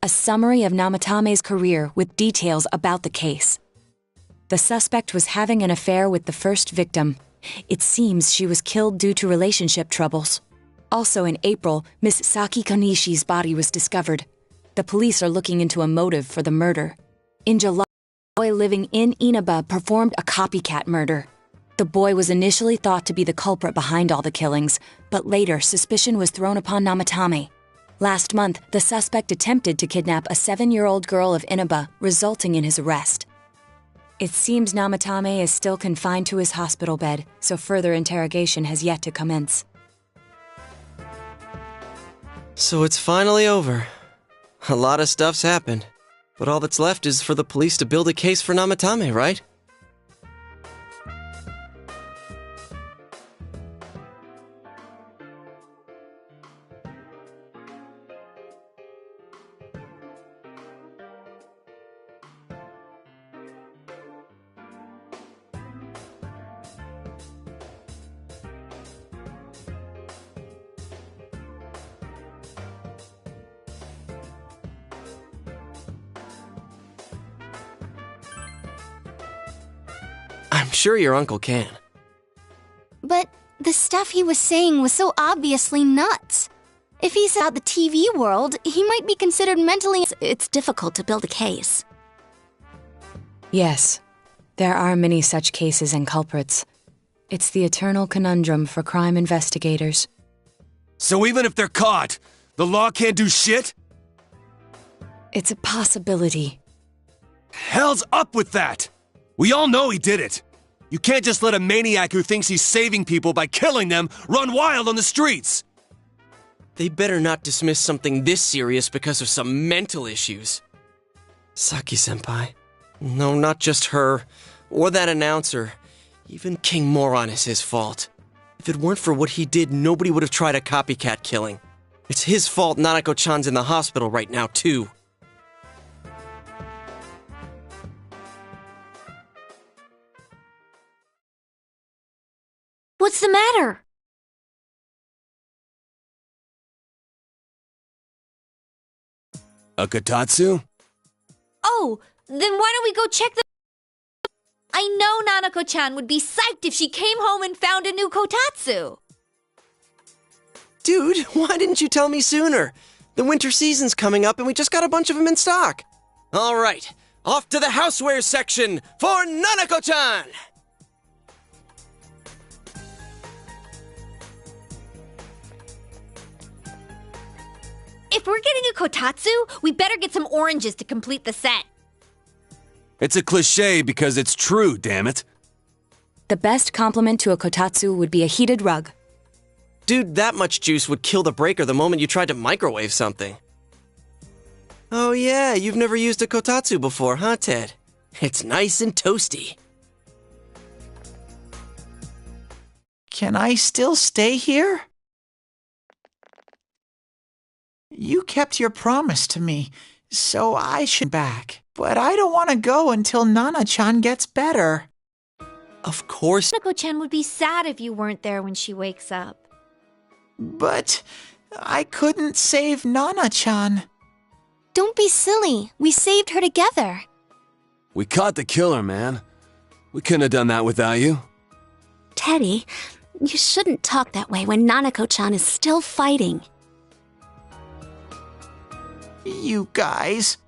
a summary of Namatame's career with details about the case. The suspect was having an affair with the first victim. It seems she was killed due to relationship troubles. Also in April, Miss Saki Konishi's body was discovered. The police are looking into a motive for the murder. In July, a boy living in Inaba performed a copycat murder. The boy was initially thought to be the culprit behind all the killings, but later suspicion was thrown upon Namatame. Last month, the suspect attempted to kidnap a 7-year-old girl of Inaba, resulting in his arrest. It seems Namatame is still confined to his hospital bed, so further interrogation has yet to commence. So it's finally over. A lot of stuff's happened, but all that's left is for the police to build a case for Namatame, right? I'm sure your uncle can. But the stuff he was saying was so obviously nuts. If he's out the TV world, he might be considered mentally... It's difficult to build a case. Yes, there are many such cases and culprits. It's the eternal conundrum for crime investigators. So even if they're caught, the law can't do shit? It's a possibility. Hell's up with that! We all know he did it! You can't just let a maniac who thinks he's saving people by killing them run wild on the streets! They better not dismiss something this serious because of some mental issues. Saki-senpai. No, not just her, or that announcer. Even King Moron is his fault. If it weren't for what he did, nobody would have tried a copycat killing. It's his fault Nanako-chan's in the hospital right now, too. What's the matter? A Kotatsu? Oh, then why don't we go check the... I know Nanako-chan would be psyched if she came home and found a new Kotatsu. Dude, why didn't you tell me sooner? The winter season's coming up and we just got a bunch of them in stock. All right, off to the housewares section for Nanako-chan! If we're getting a Kotatsu, we better get some oranges to complete the set. It's a cliché because it's true, damn it. The best compliment to a kotatsu would be a heated rug. Dude, that much juice would kill the breaker the moment you tried to microwave something. Oh yeah, you've never used a kotatsu before, huh, Ted? It's nice and toasty. Can I still stay here? You kept your promise to me, so I should back. But I don't want to go until Nana-chan gets better. Of course. Nanako-chan would be sad if you weren't there when she wakes up. But I couldn't save Nana-chan. Don't be silly. We saved her together. We caught the killer, man. We couldn't have done that without you. Teddy, you shouldn't talk that way when Nanako-chan is still fighting. You guys.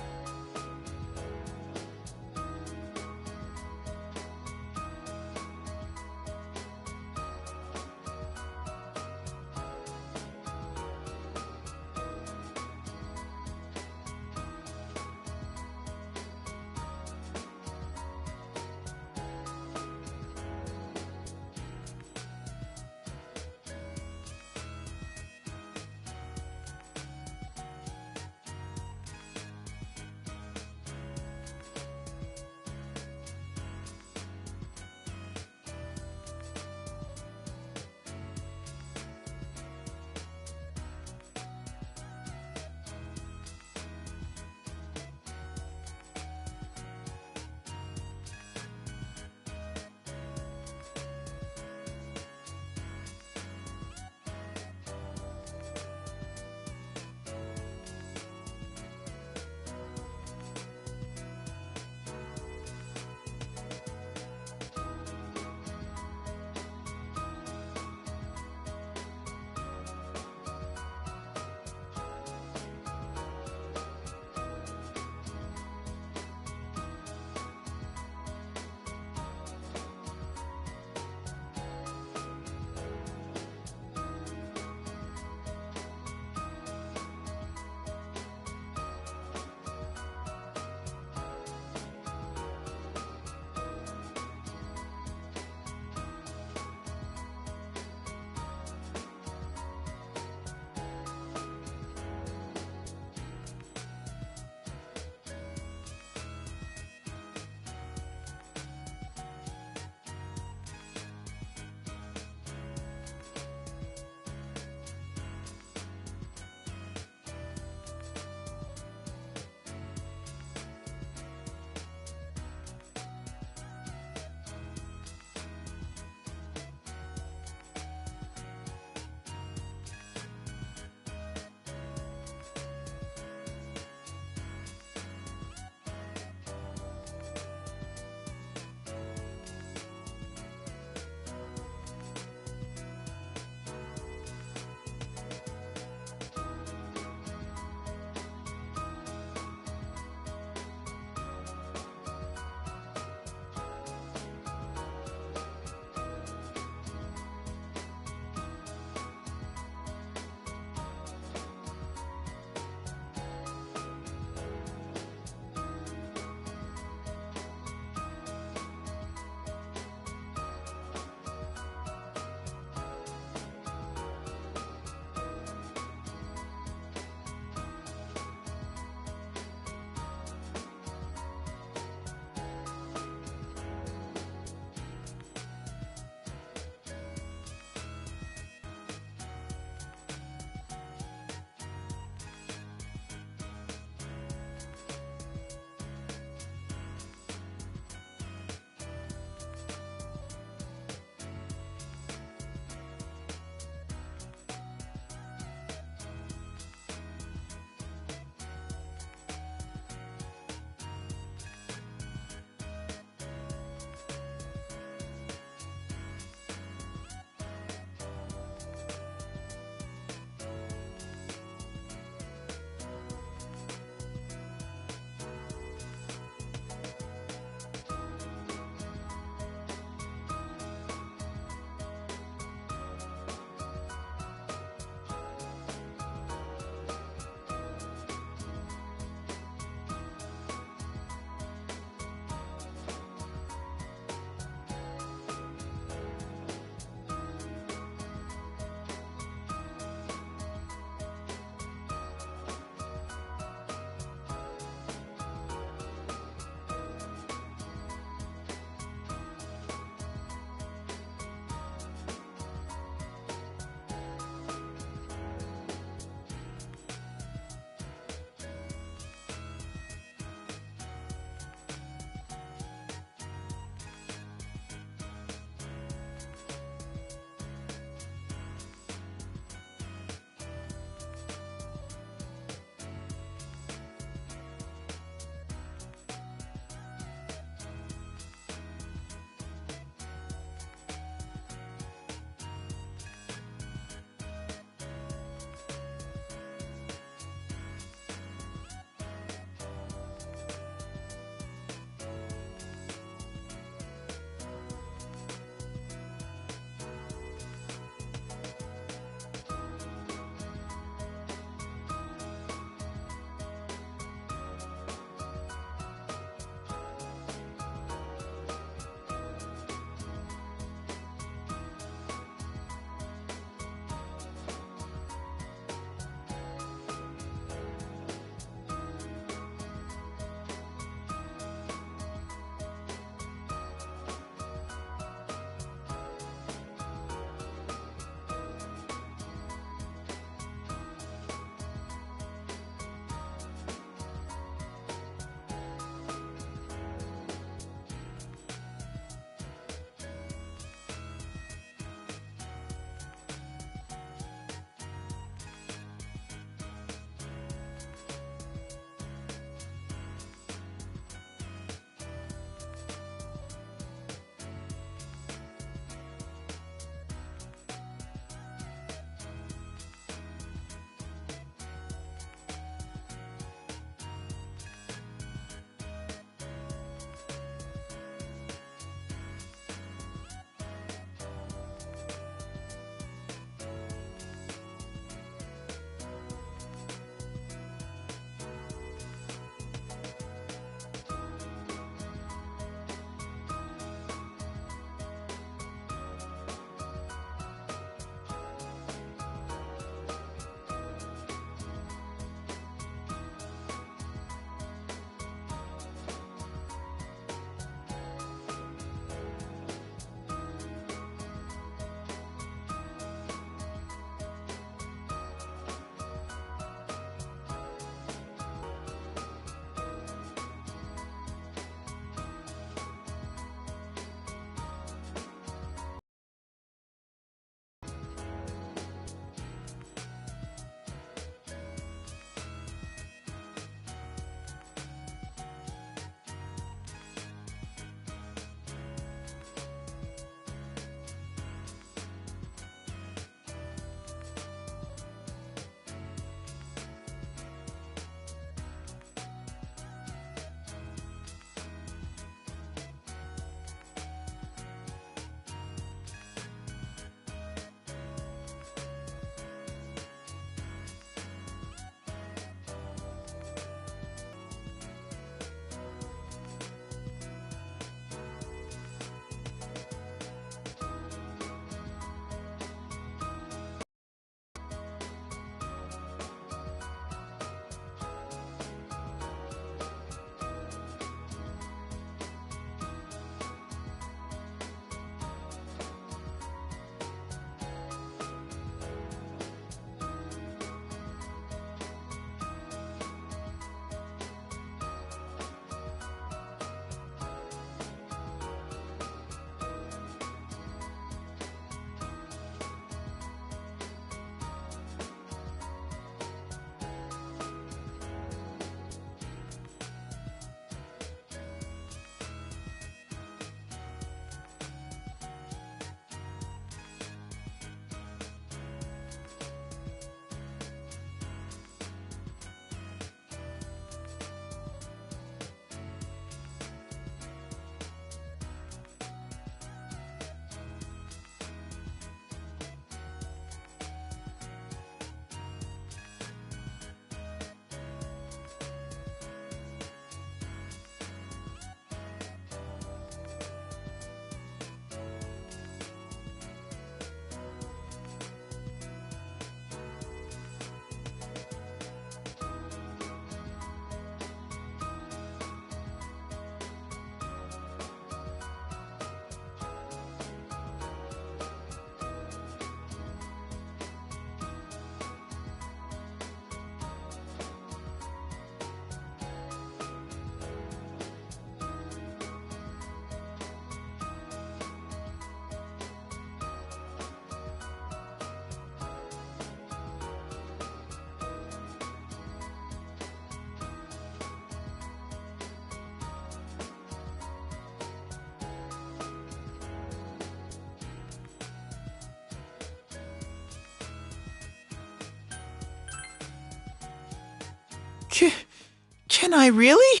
Can I really?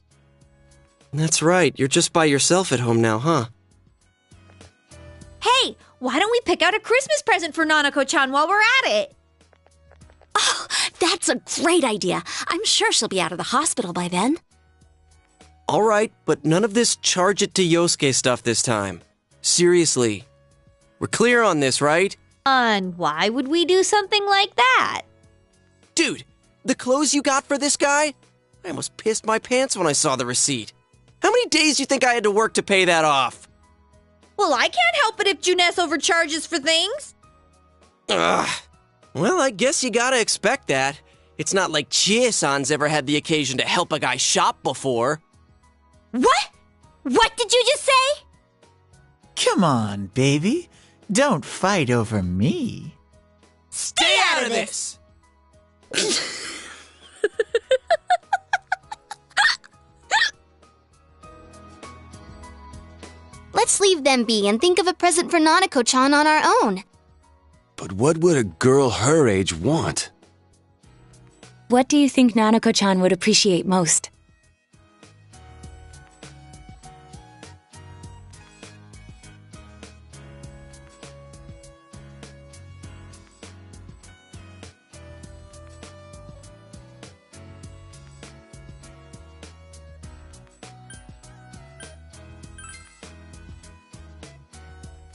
That's right, you're just by yourself at home now, huh? Hey, why don't we pick out a Christmas present for Nanako-chan while we're at it? Oh, that's a great idea. I'm sure she'll be out of the hospital by then. Alright, but none of this charge it to Yosuke stuff this time. Seriously. We're clear on this, right? And why would we do something like that? Dude, the clothes you got for this guy? I almost pissed my pants when I saw the receipt. How many days do you think I had to work to pay that off? Well, I can't help it if Junes overcharges for things. Ugh. Well, I guess you gotta expect that. It's not like Chie-san's ever had the occasion to help a guy shop before. What? What did you just say? Come on, baby. Don't fight over me. Stay out of this! Let's leave them be and think of a present for Nanako-chan on our own. But what would a girl her age want? What do you think Nanako-chan would appreciate most?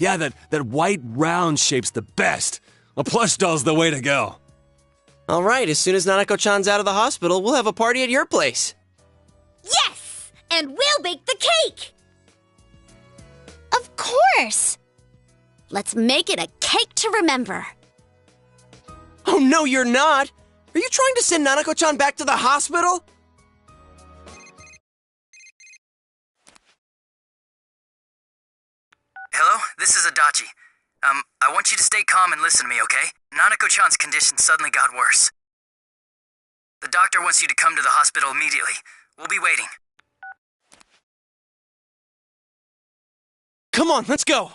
Yeah, that white round shape's the best. A plush doll's the way to go. Alright, as soon as Nanako-chan's out of the hospital, we'll have a party at your place. Yes! And we'll bake the cake! Of course! Let's make it a cake to remember. Oh no, you're not! Are you trying to send Nanako-chan back to the hospital? Hello, this is Adachi. I want you to stay calm and listen to me, okay? Nanako-chan's condition suddenly got worse. The doctor wants you to come to the hospital immediately. We'll be waiting. Come on, let's go!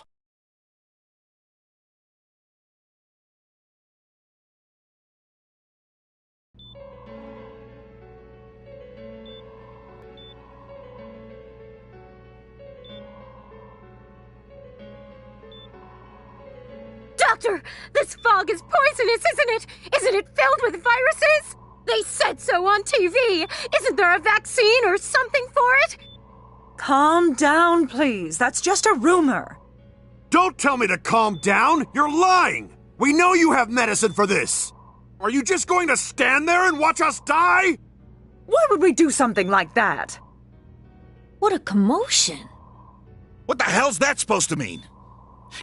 Doctor, this fog is poisonous, isn't it? Isn't it filled with viruses? They said so on TV. Isn't there a vaccine or something for it? Calm down, please. That's just a rumor. Don't tell me to calm down! You're lying! We know you have medicine for this! Are you just going to stand there and watch us die? Why would we do something like that? What a commotion. What the hell's that supposed to mean?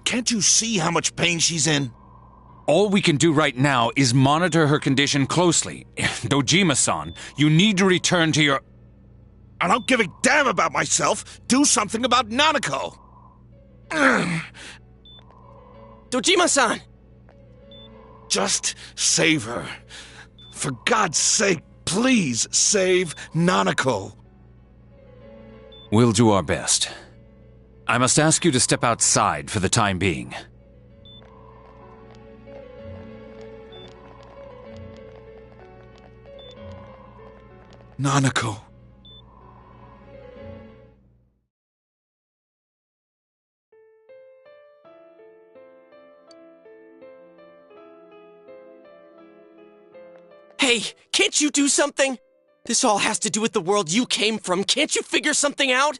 Can't you see how much pain she's in? All we can do right now is monitor her condition closely. Dojima-san, you need to return to your... I don't give a damn about myself. Do something about Nanako. Dojima-san! Just save her. For God's sake, please save Nanako. We'll do our best. I must ask you to step outside for the time being. Nanako. Hey, can't you do something? This all has to do with the world you came from. Can't you figure something out?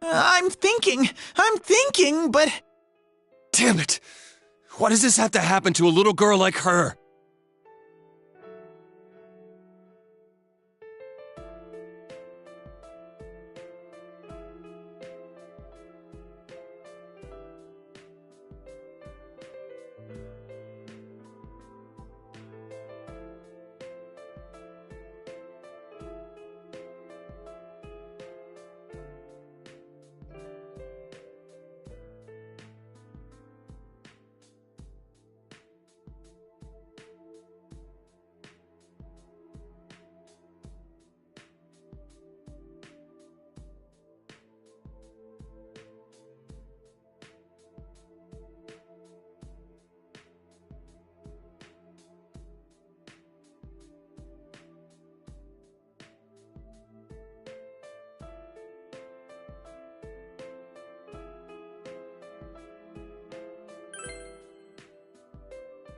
I'm thinking, but... Damn it! Why does this have to happen to a little girl like her?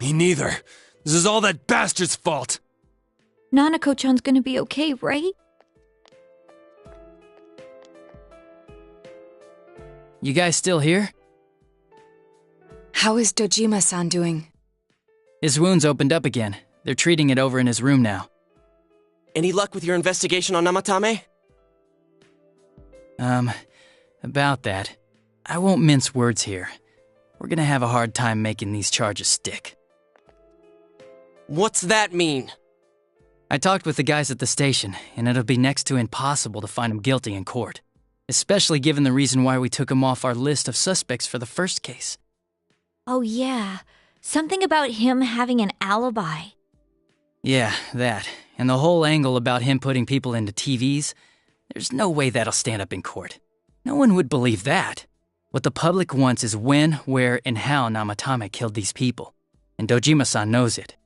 Me neither. This is all that bastard's fault. Nanako-chan's gonna be okay, right? You guys still here? How is Dojima-san doing? His wound's opened up again. They're treating it over in his room now. Any luck with your investigation on Namatame? About that. I won't mince words here. We're gonna have a hard time making these charges stick. What's that mean? I talked with the guys at the station, and it'll be next to impossible to find him guilty in court. Especially given the reason why we took him off our list of suspects for the first case. Oh yeah, something about him having an alibi. Yeah, that. And the whole angle about him putting people into TVs. There's no way that'll stand up in court. No one would believe that. What the public wants is when, where, and how Namatame killed these people. And Dojima-san knows it.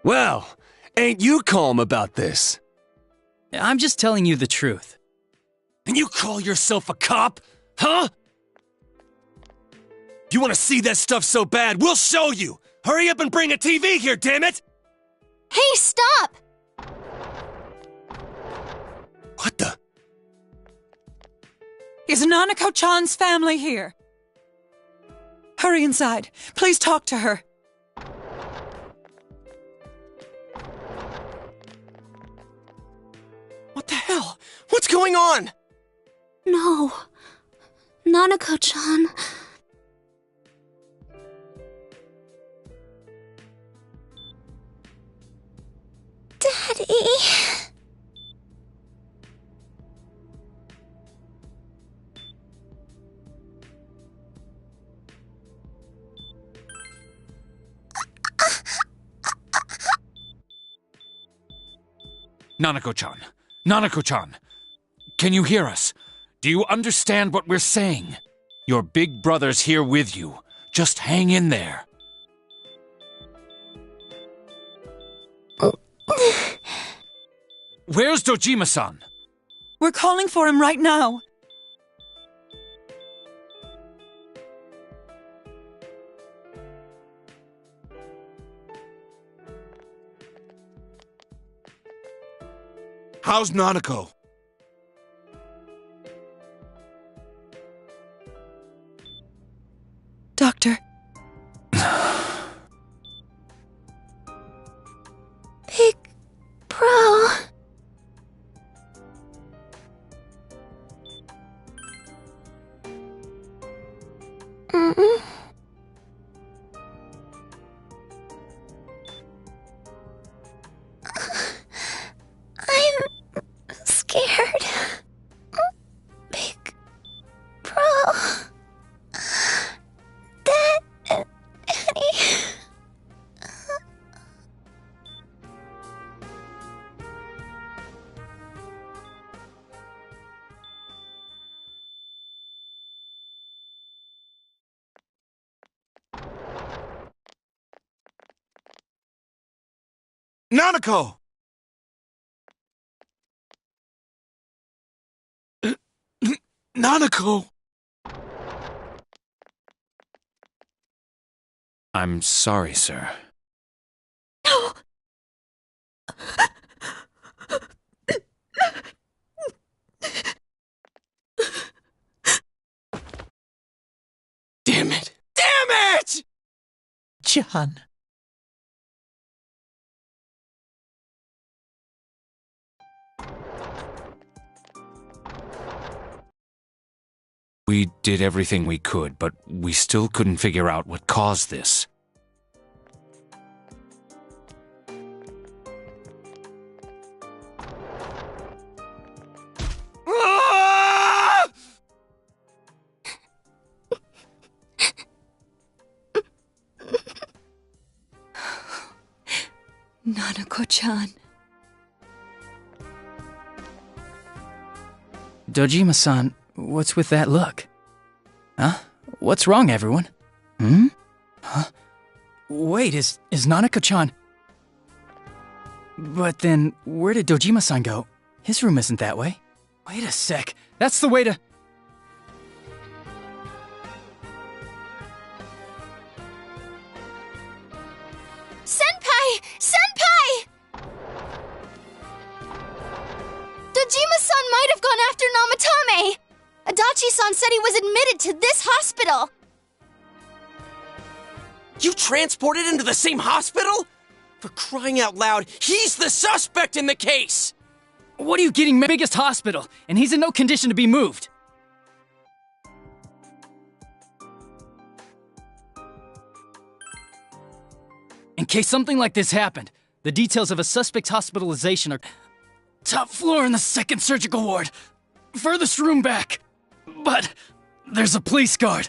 Well, ain't you calm about this? I'm just telling you the truth. And you call yourself a cop? Huh? You want to see that stuff so bad, we'll show you! Hurry up and bring a TV here, damn it! Hey, stop! What the? Is Nanako-chan's family here? Hurry inside. Please talk to her. What the hell? What's going on? No. Nanako-chan. Daddy. Nanako-chan. Nanako-chan. Can you hear us? Do you understand what we're saying? Your big brother's here with you. Just hang in there. Where's Dojima-san? We're calling for him right now. How's Nanako? Doctor. Big Bro. I'm scared. Big Bro. Daddy. Nanako! Nanako! I'm sorry, sir. No! Damn it! Damn it! John. We did everything we could, but we still couldn't figure out what caused this. Nanako-chan. Dojima-san, what's with that look? Huh? What's wrong, everyone? Huh? Wait, is Nanako-chan... But then, where did Dojima-san go? His room isn't that way. Wait a sec. That's the way to... Dojima-san said he was admitted to this hospital! You transported him to the same hospital? For crying out loud, he's the suspect in the case! What are you getting? Biggest hospital, and he's in no condition to be moved. In case something like this happened, the details of a suspect's hospitalization are top floor in the 2nd surgical ward, furthest room back. But there's a police guard.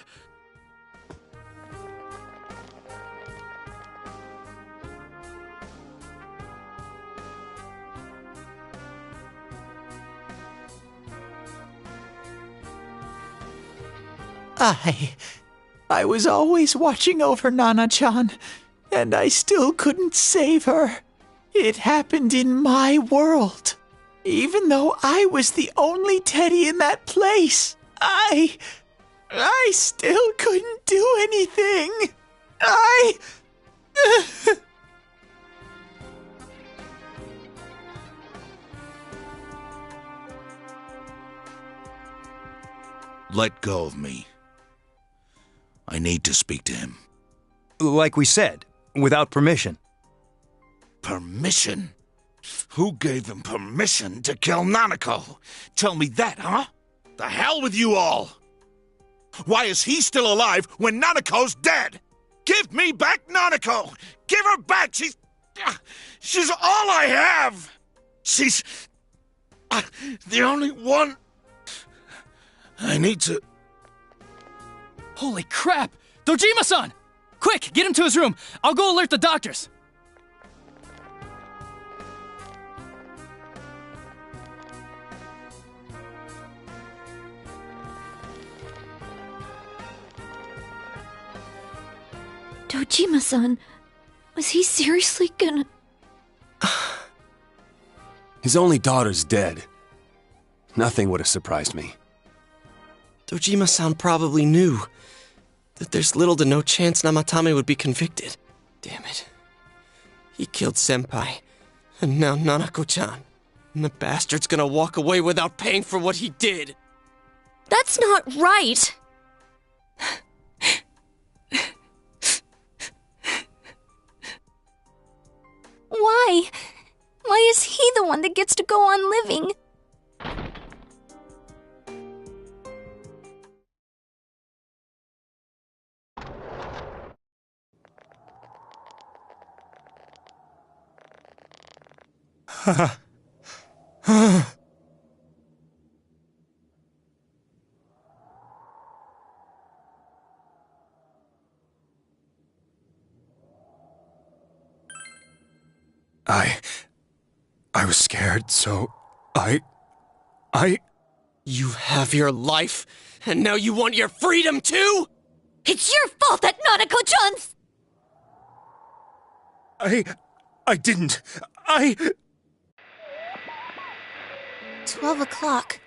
I was always watching over Nana-chan, and I still couldn't save her. It happened in my world. Even though I was the only Teddy in that place, I still couldn't do anything. Let go of me. I need to speak to him. Like we said, without permission. Permission? Who gave them permission to kill Nanako? Tell me that, huh? The hell with you all! Why is he still alive when Nanako's dead? Give me back Nanako! Give her back! She's all I have! She's the only one. I need to... Holy crap! Dojima-san! Quick, get him to his room. I'll go alert the doctors. Dojima-san, was he seriously gonna... His only daughter's dead. Nothing would have surprised me. Dojima-san probably knew that there's little to no chance Namatame would be convicted. Damn it. He killed Senpai, and now Nanako-chan. And the bastard's gonna walk away without paying for what he did. That's not right! Why? Why is he the one that gets to go on living? I was scared, so I... You have your life, and now you want your freedom too? It's your fault that Nanako-chan's... I didn't. 12 o'clock.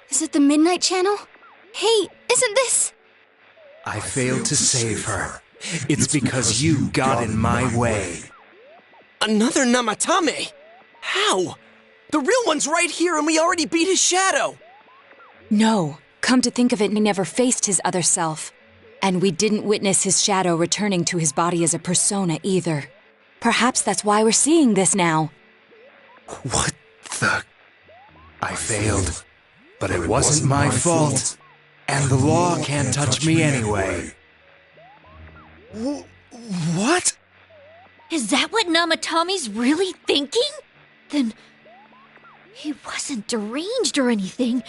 Is it the Midnight Channel? Hey, isn't this... I failed to save her. It's because you got in my way. Another Namatame? How? The real one's right here and we already beat his shadow. No, come to think of it, he never faced his other self. And we didn't witness his shadow returning to his body as a persona either. Perhaps that's why we're seeing this now. What the... I failed, but it wasn't my fault. And the law can't touch me anyway. What? Is that what Namatame's really thinking? Then... he wasn't deranged or anything.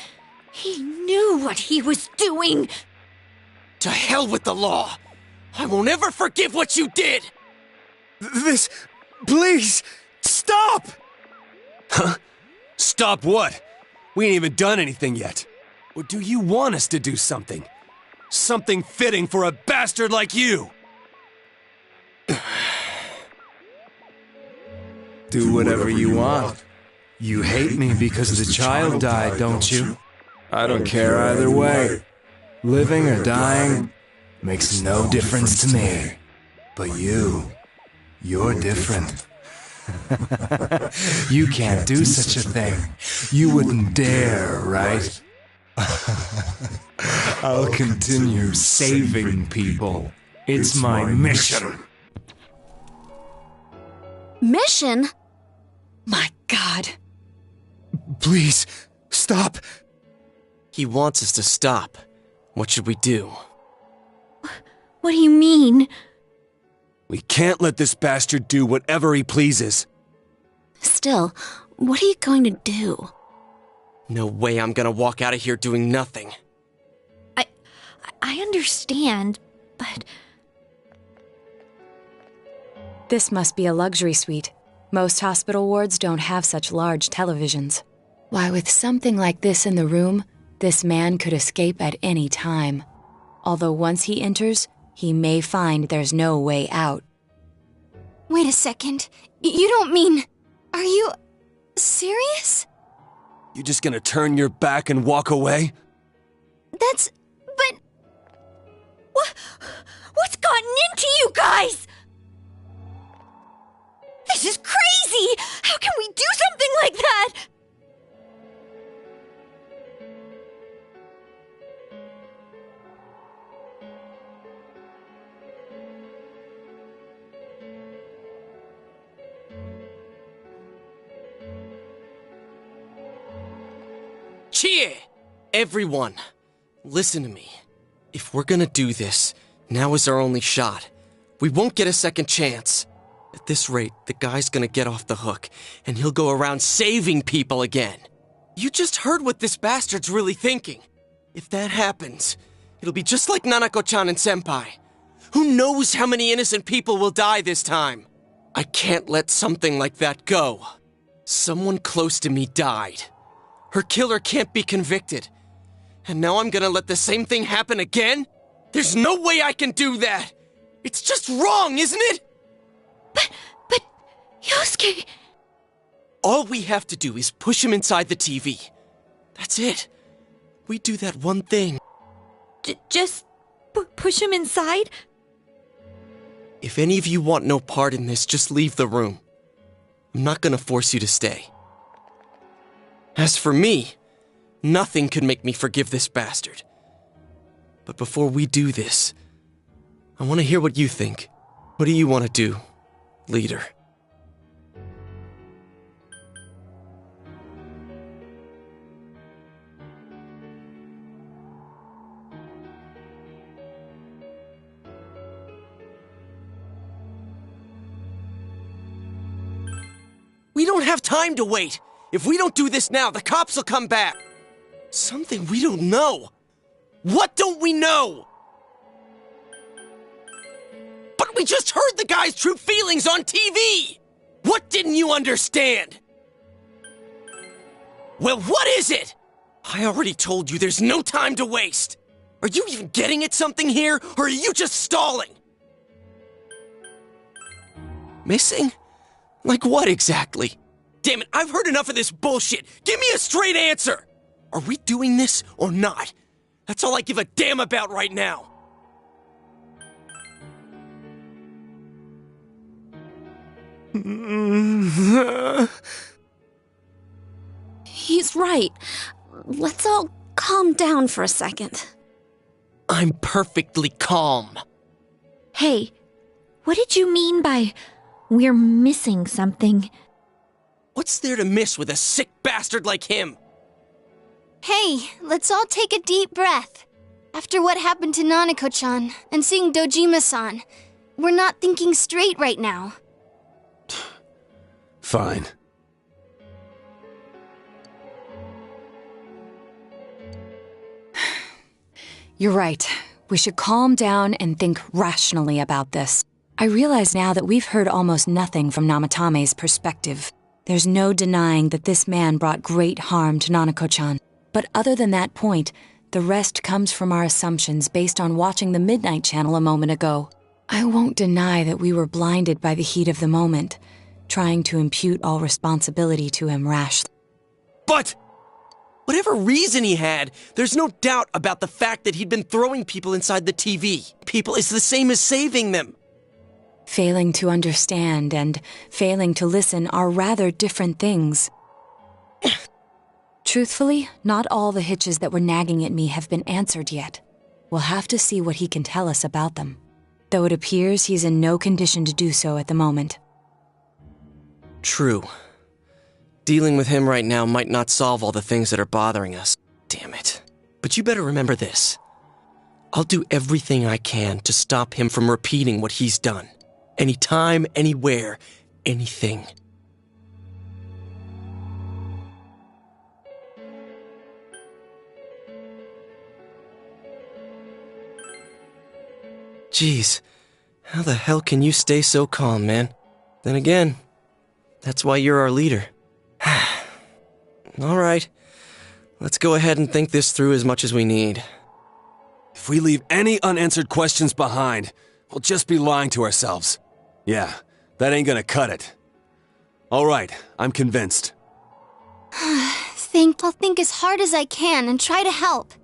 He knew what he was doing. To hell with the law! I won't ever forgive what you did! This... please! Stop! Huh? Stop what? We ain't even done anything yet. Or do you want us to do something? Something fitting for a bastard like you! Do whatever you want. You hate me because the child died, don't you? I don't care either way. Living or dying makes no difference to me. But you're different. You can't do such a thing. You wouldn't dare, right? I'll continue saving people. It's my mission. Mission? My God. Please, stop. He wants us to stop. What should we do? What do you mean? We can't let this bastard do whatever he pleases. Still, what are you going to do? No way I'm gonna walk out of here doing nothing. I understand, but... This must be a luxury suite. Most hospital wards don't have such large televisions. Why, with something like this in the room, this man could escape at any time. Although once he enters, he may find there's no way out. Wait a second. You don't mean... Are you... serious? You just gonna turn your back and walk away? That's... but... What's gotten into you guys? This is crazy! How can we do something like that? Cheer! Everyone, listen to me. If we're gonna do this, now is our only shot. We won't get a second chance. At this rate, the guy's gonna get off the hook, and he'll go around saving people again. You just heard what this bastard's really thinking. If that happens, it'll be just like Nanako-chan and Senpai. Who knows how many innocent people will die this time? I can't let something like that go. Someone close to me died. Her killer can't be convicted. And now I'm gonna let the same thing happen again? There's no way I can do that! It's just wrong, isn't it? But, Yosuke... All we have to do is push him inside the TV. That's it. We do that one thing. Just push him inside? If any of you want no part in this, just leave the room. I'm not gonna force you to stay. As for me, nothing could make me forgive this bastard. But before we do this, I want to hear what you think. What do you want to do, leader? We don't have time to wait! If we don't do this now, the cops will come back! Something we don't know! What don't we know? But we just heard the guy's true feelings on TV! What didn't you understand? Well, what is it? I already told you there's no time to waste! Are you even getting at something here, or are you just stalling? Missing? Like what exactly? Damn it, I've heard enough of this bullshit! Give me a straight answer! Are we doing this or not? That's all I give a damn about right now! He's right. Let's all calm down for a second. I'm perfectly calm. Hey, what did you mean by we're missing something? What's there to miss with a sick bastard like him? Hey, let's all take a deep breath. After what happened to Nanako-chan and seeing Dojima-san, we're not thinking straight right now. Fine. You're right. We should calm down and think rationally about this. I realize now that we've heard almost nothing from Namatame's perspective. There's no denying that this man brought great harm to Nanako-chan. But other than that point, the rest comes from our assumptions based on watching the Midnight Channel a moment ago. I won't deny that we were blinded by the heat of the moment, trying to impute all responsibility to him rashly. But whatever reason he had, there's no doubt about the fact that he'd been throwing people inside the TV. People is the same as saving them. Failing to understand and failing to listen are rather different things. Truthfully, not all the hitches that were nagging at me have been answered yet. We'll have to see what he can tell us about them, though it appears he's in no condition to do so at the moment. True. Dealing with him right now might not solve all the things that are bothering us. Damn it. But you better remember this. I'll do everything I can to stop him from repeating what he's done. Anytime, anywhere, anything. Jeez, how the hell can you stay so calm, man? Then again, that's why you're our leader. All right, let's go ahead and think this through as much as we need. If we leave any unanswered questions behind, we'll just be lying to ourselves. Yeah, that ain't gonna cut it. All right, I'm convinced. I'll think as hard as I can and try to help.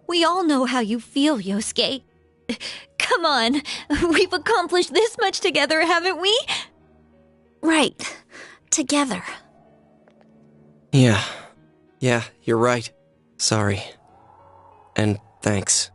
We all know how you feel, Yosuke. Come on, we've accomplished this much together, haven't we? Right, together. Yeah, you're right. Sorry. And thanks.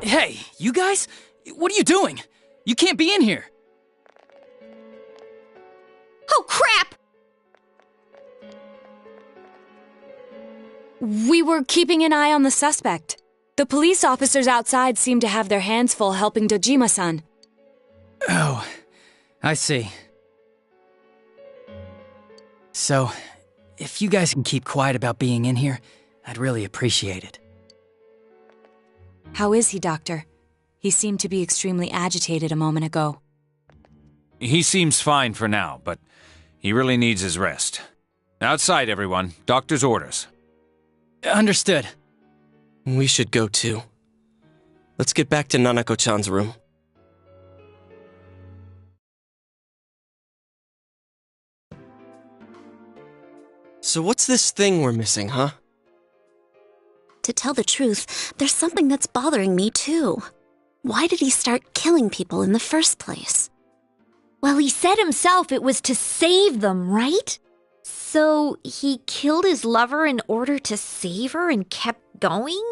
Hey, you guys? What are you doing? You can't be in here. Oh, crap! We were keeping an eye on the suspect. The police officers outside seem to have their hands full helping Dojima-san. Oh, I see. So, if you guys can keep quiet about being in here, I'd really appreciate it. How is he, Doctor? He seemed to be extremely agitated a moment ago. He seems fine for now, but he really needs his rest. Outside, everyone. Doctor's orders. Understood. We should go too. Let's get back to Nanako-chan's room. So what's this thing we're missing, huh? To tell the truth, there's something that's bothering me too. Why did he start killing people in the first place? Well, he said himself it was to save them, right? So he killed his lover in order to save her and kept going?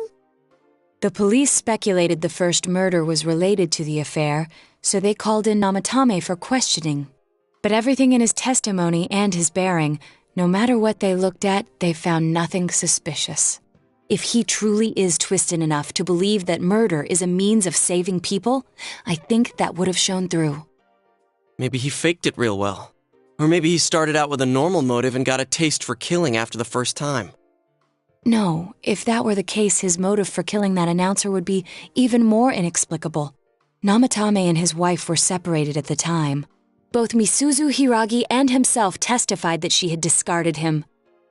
The police speculated the first murder was related to the affair, so they called in Namatame for questioning. But everything in his testimony and his bearing, no matter what they looked at, they found nothing suspicious. If he truly is twisted enough to believe that murder is a means of saving people, I think that would have shown through. Maybe he faked it real well. Or maybe he started out with a normal motive and got a taste for killing after the first time. No, if that were the case, his motive for killing that announcer would be even more inexplicable. Namatame and his wife were separated at the time. Both Misuzu Hiragi and himself testified that she had discarded him.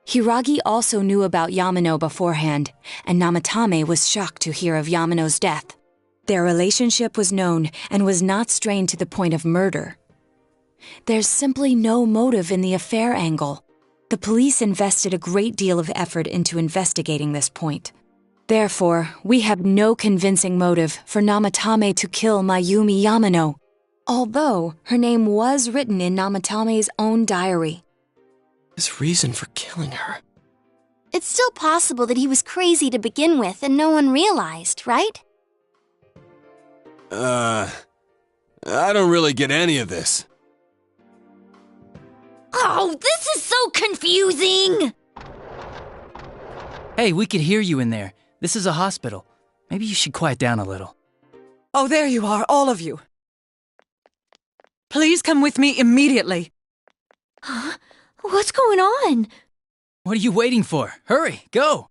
Hiragi also knew about Yamano beforehand, and Namatame was shocked to hear of Yamano's death. Their relationship was known and was not strained to the point of murder. There's simply no motive in the affair angle. The police invested a great deal of effort into investigating this point. Therefore, we have no convincing motive for Namatame to kill Mayumi Yamano, although her name was written in Namatame's own diary. His reason for killing her. It's still possible that he was crazy to begin with and no one realized, right? I don't really get any of this. Oh, this is so confusing! Hey, we could hear you in there. This is a hospital. Maybe you should quiet down a little. Oh, there you are, all of you. please come with me immediately. Huh? What's going on? What are you waiting for? Hurry, go!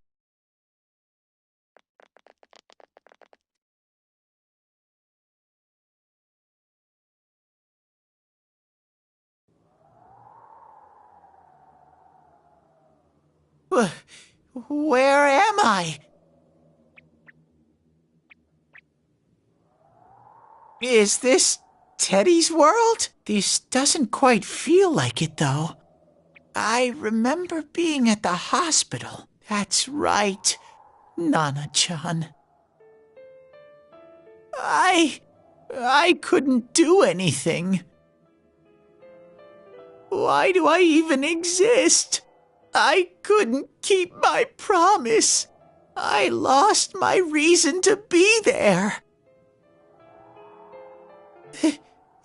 Where am I? Is this Teddy's world? This doesn't quite feel like it, though. I remember being at the hospital. That's right, Nana-chan. I couldn't do anything. Why do I even exist? I couldn't keep my promise. I lost my reason to be there.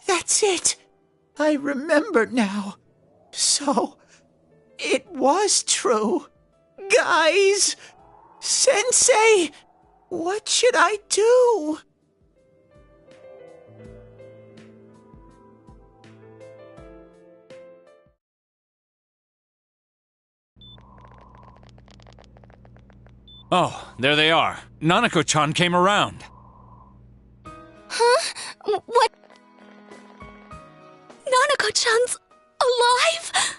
That's it. I remember now. So, it was true. Guys! Sensei! What should I do? Oh, there they are. Nanako-chan came around. Huh? What? Nanako-chan's alive?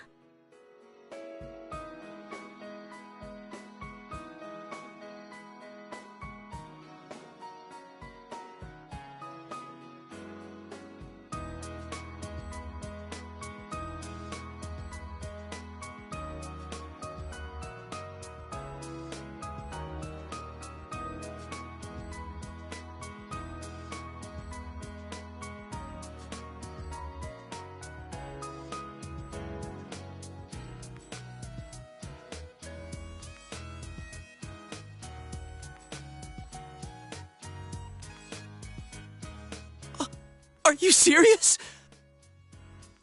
Are you serious?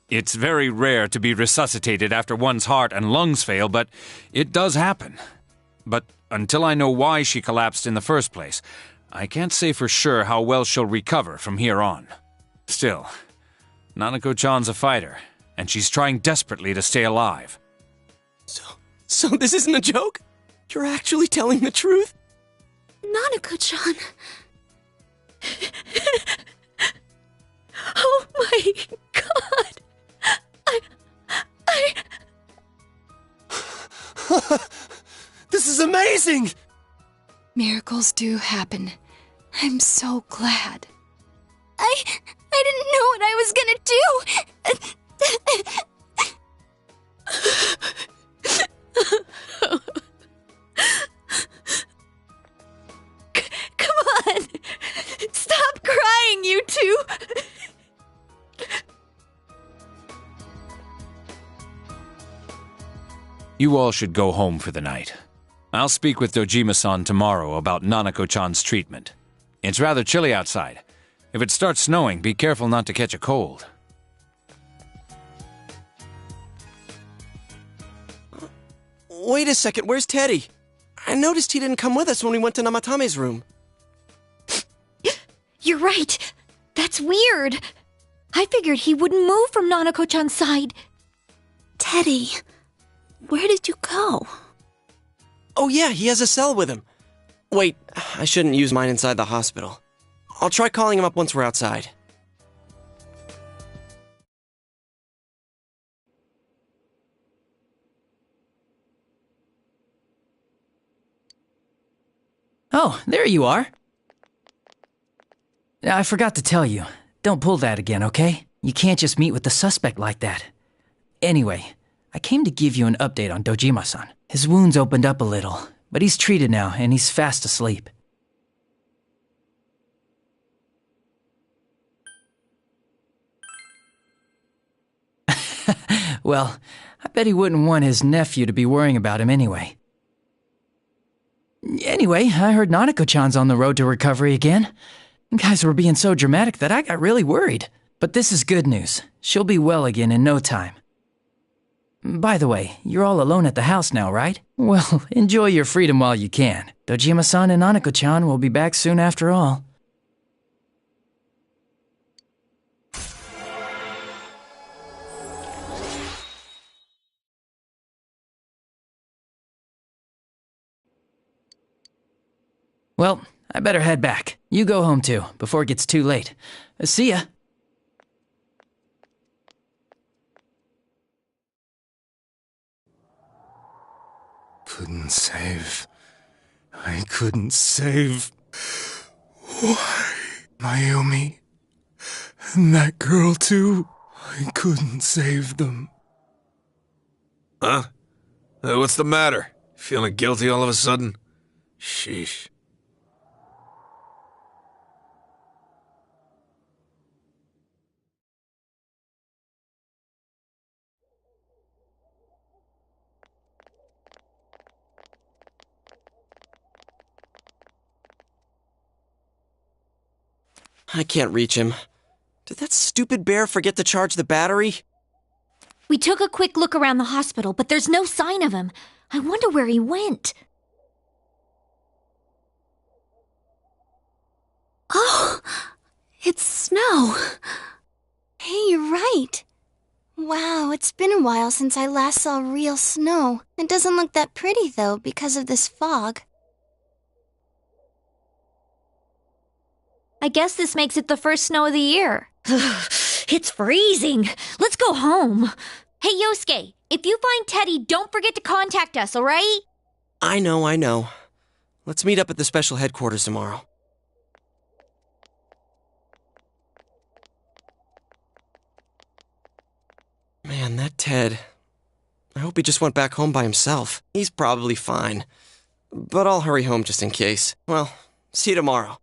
It's very rare to be resuscitated after one's heart and lungs fail, but it does happen. But until I know why she collapsed in the first place, I can't say for sure how well she'll recover from here on. Still, Nanako-chan's a fighter, and she's trying desperately to stay alive. So this isn't a joke? You're actually telling the truth? Nanako-chan. Oh my god! This is amazing! Miracles do happen. I'm so glad. I didn't know what I was gonna do! Come on! Stop crying, you two! You all should go home for the night. I'll speak with Dojima-san tomorrow about Nanako-chan's treatment. It's rather chilly outside. If it starts snowing, be careful not to catch a cold. Wait a second, where's Teddy? I noticed he didn't come with us when we went to Namatame's room. You're right. That's weird. I figured he wouldn't move from Nanako-chan's side. Teddy, where did you go? Oh yeah, he has a cell with him. Wait, I shouldn't use mine inside the hospital. I'll try calling him up once we're outside. Oh, there you are. I forgot to tell you. Don't pull that again, okay? You can't just meet with the suspect like that. Anyway, I came to give you an update on Dojima-san. His wounds opened up a little, but he's treated now and he's fast asleep. Well, I bet he wouldn't want his nephew to be worrying about him anyway. Anyway, I heard Nanako-chan's on the road to recovery again. You guys were being so dramatic that I got really worried. But this is good news. She'll be well again in no time. By the way, you're all alone at the house now, right? Well, enjoy your freedom while you can. Dojima-san and Nanako-chan will be back soon after all. Well, I better head back. You go home too, before it gets too late. See ya. Couldn't save. I couldn't save. Why? Mayumi. And that girl too. I couldn't save them. Huh? What's the matter? Feeling guilty all of a sudden? Sheesh. I can't reach him. Did that stupid bear forget to charge the battery? We took a quick look around the hospital, but there's no sign of him. I wonder where he went. Oh, it's snow. Hey, you're right. Wow, it's been a while since I last saw real snow. It doesn't look that pretty, though, because of this fog. I guess this makes it the first snow of the year. It's freezing. Let's go home. Hey, Yosuke, if you find Teddy, don't forget to contact us, all right? I know. Let's meet up at the special headquarters tomorrow. Man, that Ted. I hope he just went back home by himself. He's probably fine. But I'll hurry home just in case. Well, see you tomorrow.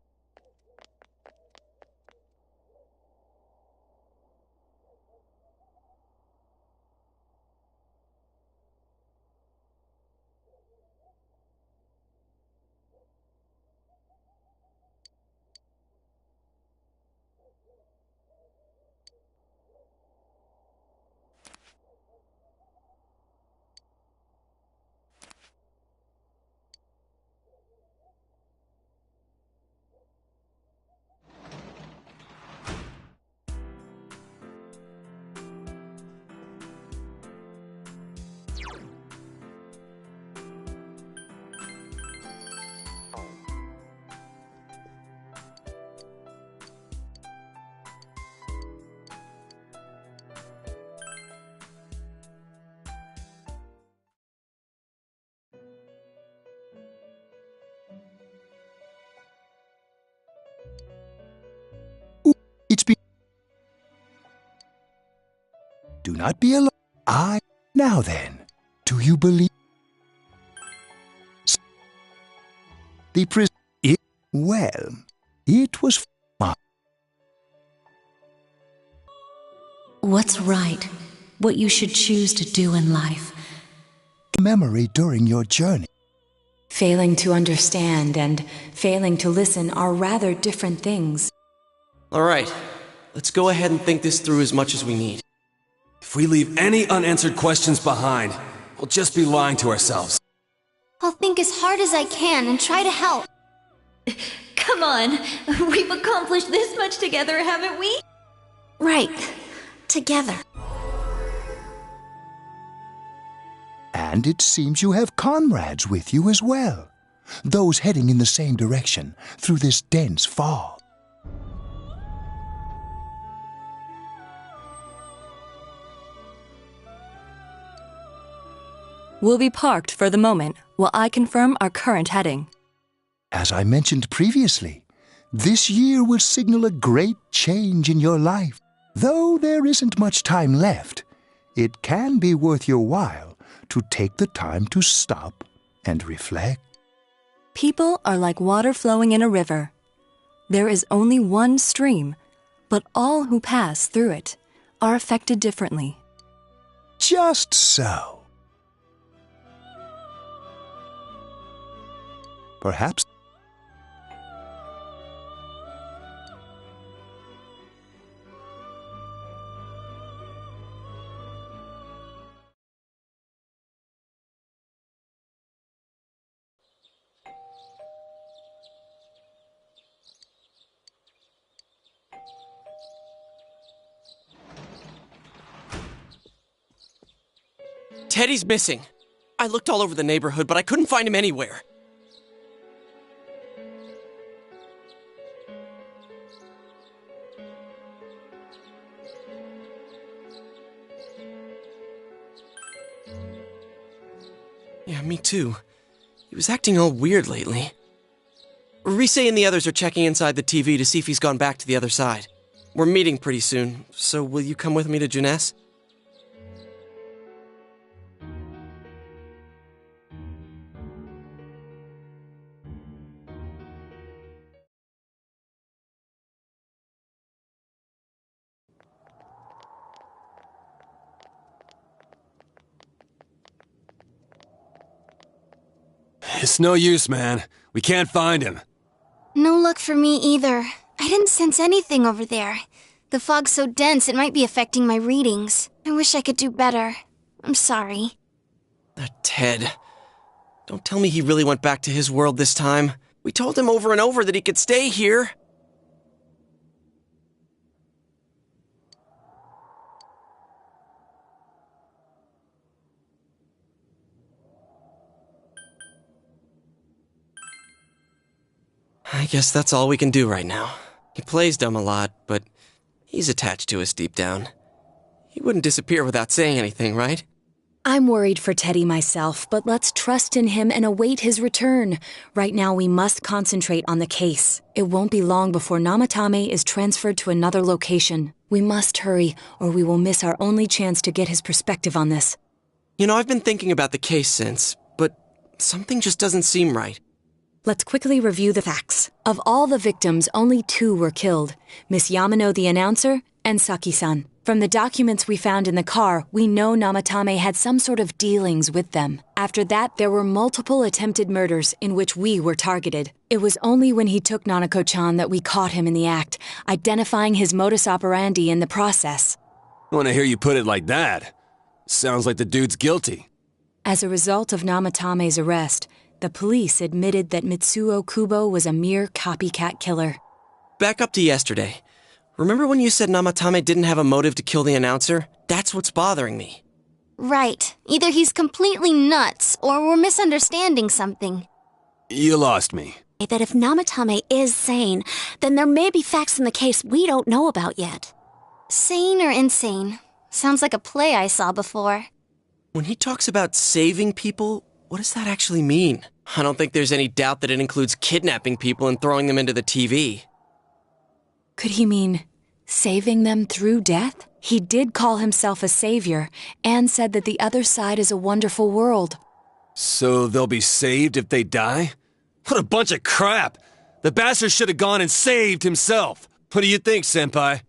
Do not be alarmed. Now then, do you believe the prison? Well, it was What's right? What you should choose to do in life. Memory during your journey. Failing to understand and failing to listen are rather different things. All right, let's go ahead and think this through as much as we need. If we leave any unanswered questions behind, we'll just be lying to ourselves. I'll think as hard as I can and try to help. Come on, we've accomplished this much together, haven't we? Right, together. And it seems you have comrades with you as well. Those heading in the same direction through this dense fog. We'll be parked for the moment while I confirm our current heading. As I mentioned previously, this year will signal a great change in your life. Though there isn't much time left, it can be worth your while to take the time to stop and reflect. People are like water flowing in a river. There is only one stream, but all who pass through it are affected differently. Just so. Perhaps. Teddy's missing. I looked all over the neighborhood, but I couldn't find him anywhere. me too. He was acting all weird lately. Rise and the others are checking inside the TV to see if he's gone back to the other side. We're meeting pretty soon, so will you come with me to Junes? It's no use, man. We can't find him. No luck for me either. I didn't sense anything over there. The fog's so dense it might be affecting my readings. I wish I could do better. I'm sorry. That Ted. Don't tell me he really went back to his world this time. We told him over and over that he could stay here. I guess that's all we can do right now. He plays dumb a lot, but he's attached to us deep down. He wouldn't disappear without saying anything, right? I'm worried for Teddy myself, but let's trust in him and await his return. Right now, we must concentrate on the case. It won't be long before Namatame is transferred to another location. We must hurry, or we will miss our only chance to get his perspective on this. You know, I've been thinking about the case since, but something just doesn't seem right. Let's quickly review the facts. Of all the victims, only 2 were killed. Miss Yamano, the announcer, and Saki-san. From the documents we found in the car, we know Namatame had some sort of dealings with them. After that, there were multiple attempted murders in which we were targeted. It was only when he took Nanako-chan that we caught him in the act, identifying his modus operandi in the process. When I hear you put it like that, sounds like the dude's guilty. As a result of Namatame's arrest, the police admitted that Mitsuo Kubo was a mere copycat killer. Back up to yesterday. Remember when you said Namatame didn't have a motive to kill the announcer? That's what's bothering me. Right. Either he's completely nuts, or we're misunderstanding something. You lost me. That if Namatame is sane, then there may be facts in the case we don't know about yet. Sane or insane? Sounds like a play I saw before. When he talks about saving people, what does that actually mean? I don't think there's any doubt that it includes kidnapping people and throwing them into the TV. Could he mean saving them through death? He did call himself a savior and said that the other side is a wonderful world. So they'll be saved if they die? What a bunch of crap! The bastard should have gone and saved himself. What do you think, Senpai?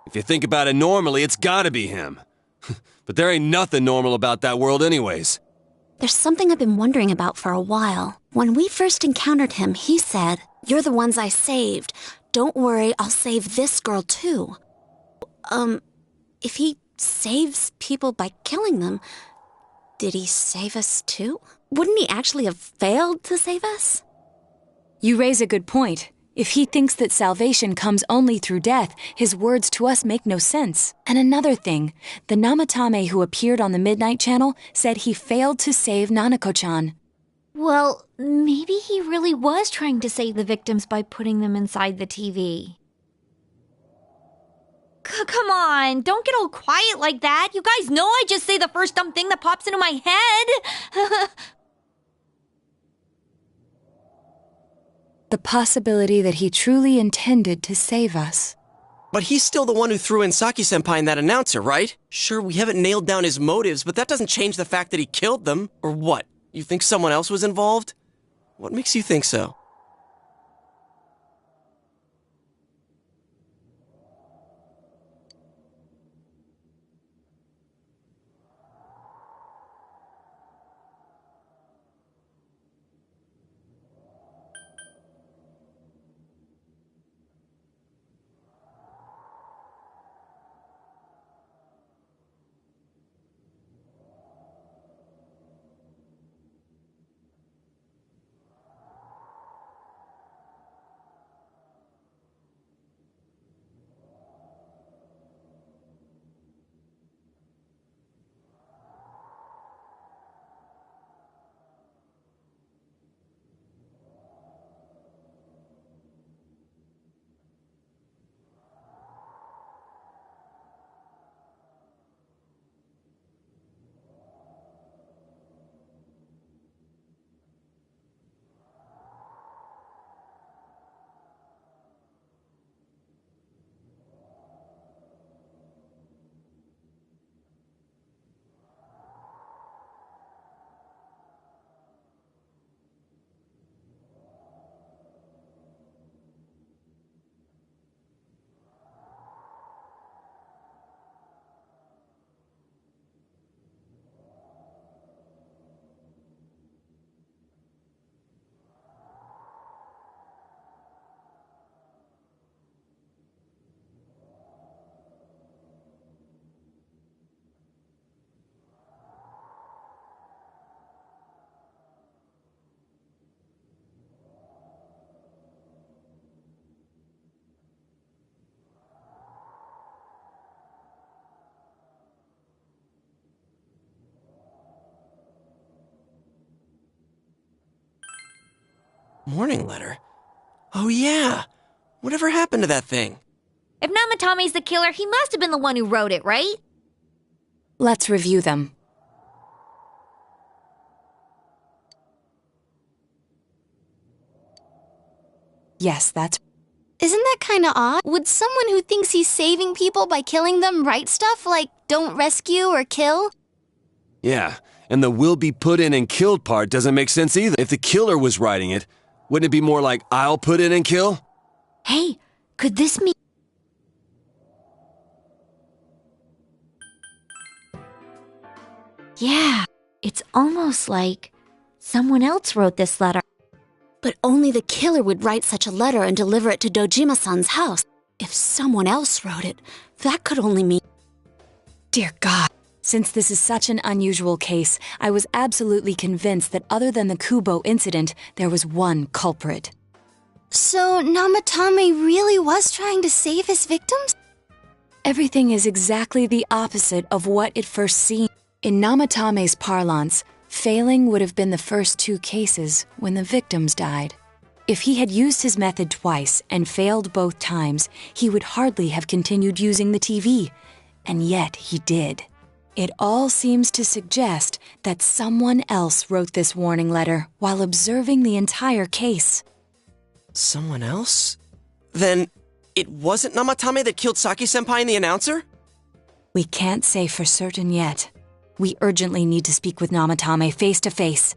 If you think about it normally, it's gotta be him. But there ain't nothing normal about that world anyways. There's something I've been wondering about for a while. When we first encountered him, he said, "You're the ones I saved. Don't worry, I'll save this girl too." If he saves people by killing them, did he save us too? Wouldn't he actually have failed to save us? You raise a good point. If he thinks that salvation comes only through death, his words to us make no sense. And another thing, the Namatame who appeared on the Midnight Channel said he failed to save Nanako-chan. Well, maybe he really was trying to save the victims by putting them inside the TV. Come on, don't get all quiet like that. You guys know I just say the first dumb thing that pops into my head. The possibility that he truly intended to save us. But he's still the one who threw in Saki-senpai and that announcer, right? Sure, we haven't nailed down his motives, but that doesn't change the fact that he killed them. Or what? You think someone else was involved? What makes you think so? Warning letter? Oh yeah! Whatever happened to that thing? If Namatome's the killer, he must have been the one who wrote it, right? Let's review them. Yes, that's... Isn't that kinda odd? Would someone who thinks he's saving people by killing them write stuff like, don't rescue or kill? Yeah, and the will be put in and killed part doesn't make sense either. If the killer was writing it, wouldn't it be more like, I'll put in and kill? Hey, could this mean... Yeah, it's almost like someone else wrote this letter. But only the killer would write such a letter and deliver it to Dojima-san's house. If someone else wrote it, that could only mean... Dear God. Since this is such an unusual case, I was absolutely convinced that other than the Kubo incident, there was one culprit. So Namatame really was trying to save his victims? Everything is exactly the opposite of what it first seemed. In Namatame's parlance, failing would have been the first 2 cases when the victims died. If he had used his method twice and failed both times, he would hardly have continued using the TV. And yet he did. It all seems to suggest that someone else wrote this warning letter while observing the entire case. Someone else? Then it wasn't Namatame that killed Saki-senpai and the announcer? We can't say for certain yet. We urgently need to speak with Namatame face to face.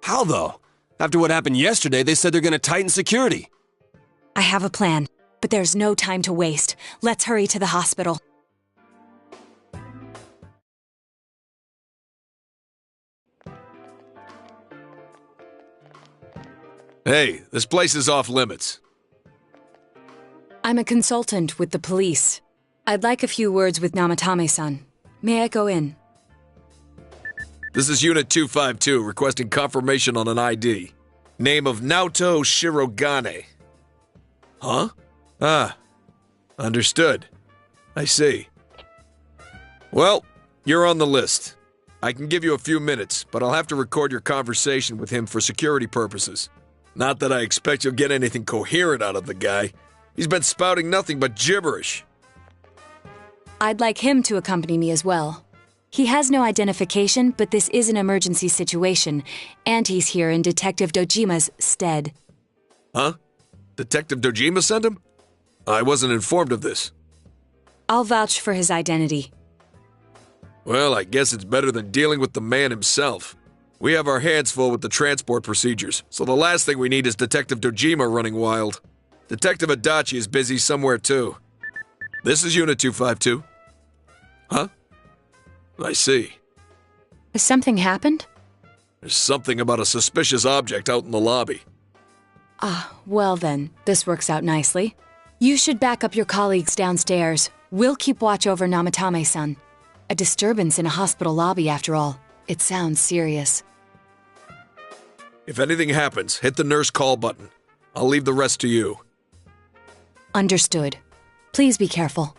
How though? After what happened yesterday, they said they're gonna tighten security. I have a plan, but there's no time to waste. Let's hurry to the hospital. Hey, this place is off limits. I'm a consultant with the police. I'd like a few words with Namatame-san. May I go in? This is Unit 252, requesting confirmation on an ID. Name of Naoto Shirogane. Huh? Ah. Understood. I see. Well, you're on the list. I can give you a few minutes, but I'll have to record your conversation with him for security purposes. Not that I expect you'll get anything coherent out of the guy. He's been spouting nothing but gibberish. I'd like him to accompany me as well. He has no identification, but this is an emergency situation, and he's here in Detective Dojima's stead. Huh? Detective Dojima sent him? I wasn't informed of this. I'll vouch for his identity. Well, I guess it's better than dealing with the man himself. We have our hands full with the transport procedures, so the last thing we need is Detective Dojima running wild. Detective Adachi is busy somewhere too. This is Unit 252. Huh? I see. Has something happened? There's something about a suspicious object out in the lobby. Ah, well then, this works out nicely. You should back up your colleagues downstairs. We'll keep watch over Namatame-san. A disturbance in a hospital lobby, after all. It sounds serious. If anything happens, hit the nurse call button. I'll leave the rest to you. Understood. Please be careful.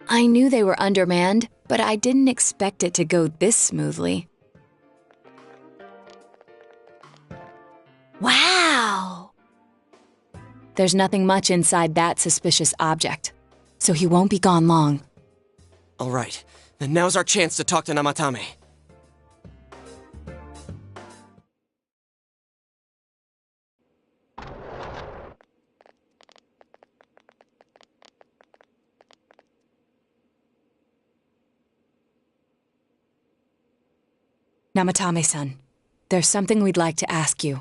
I knew they were undermanned, but I didn't expect it to go this smoothly. Wow! There's nothing much inside that suspicious object, so he won't be gone long. All right, then now's our chance to talk to Namatame. Namatame-san, there's something we'd like to ask you.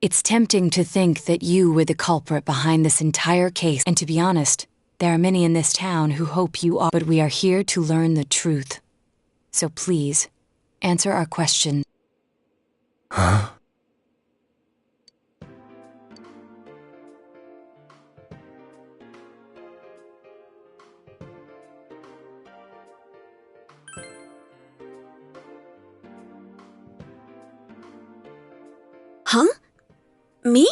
It's tempting to think that you were the culprit behind this entire case, and to be honest, there are many in this town who hope you are, but we are here to learn the truth. So please, answer our question. Huh? Me?